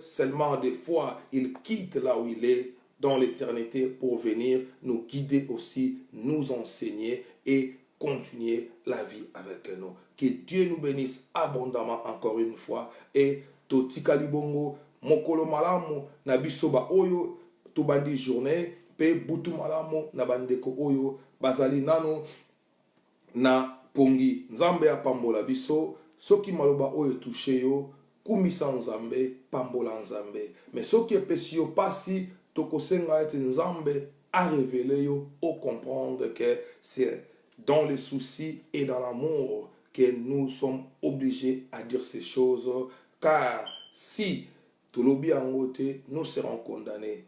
seulement des fois, il quitte là où il est, dans l'éternité, pour venir nous guider aussi, nous enseigner et continuer la vie avec nous. Que Dieu nous bénisse abondamment encore une fois. Et totika libongo mokolo malamu na bisoba oyo to bandi journée pe butu malamu na bandeko oyo bazali nano na pongi nzambe apambola biso soki maloba oyo touché yo kumisa nzambe pambola nzambe mais soki epesi yo pasi tokosenga ete nzambe a révélé yo au comprendre que c'est dans les soucis et dans l'amour que nous sommes obligés à dire ces choses, car si tout l'oubli en côté, nous serons condamnés.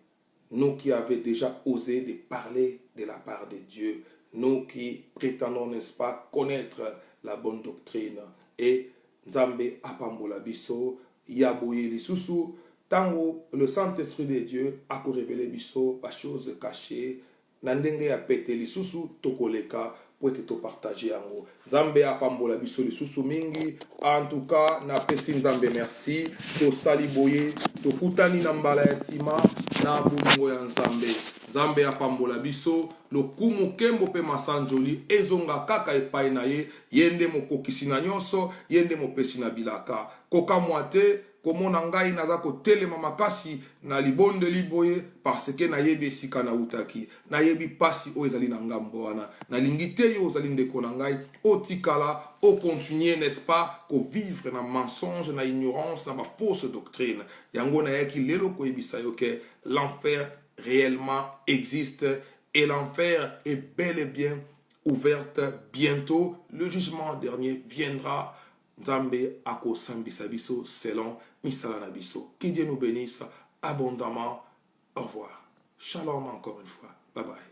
Nous qui avons déjà osé de parler de la part de Dieu, nous qui prétendons, n'est-ce pas, connaître la bonne doctrine. Et Nzambe apambola biso, yaboye lisusu, tango le Saint-Esprit de Dieu a révélé biso, la chose cachée, nandenge ya pete lisusu tokoleka pour te partager en haut. Nzambe apambola biso lisusu mingi. En tout cas, na pesi Nzambe merci. To saliboye, to kutani na mbala ya sima na bolingo ya Nzambe. Nzambe apambola biso lokumu kembo pe masanjoli ezonga kaka epai na ye, yende mokokisi na nyonso, yende mopesi na bilaka. Koka mwate komona ngai naza kotelema makasi na libonde liboye parce que nayebi esika na utaki, nayebi pasi o ezali na ngambo wana, nalingi te yo ozali ndeko na ngai otikala o continuer, n'est-ce pas, ko vivre na mensonge, na ignorance, na ba fausse doctrine. Yango na yaki lelo ko ebisa yo ke l'enfer réellement existe et l'enfer est bel et bien ouverte. Bientôt le jugement dernier viendra. Nzambe ako sambisa biso selon misala na biso. Que Dieu nous bénisse abondamment. Au revoir. Shalom encore une fois. Bye bye.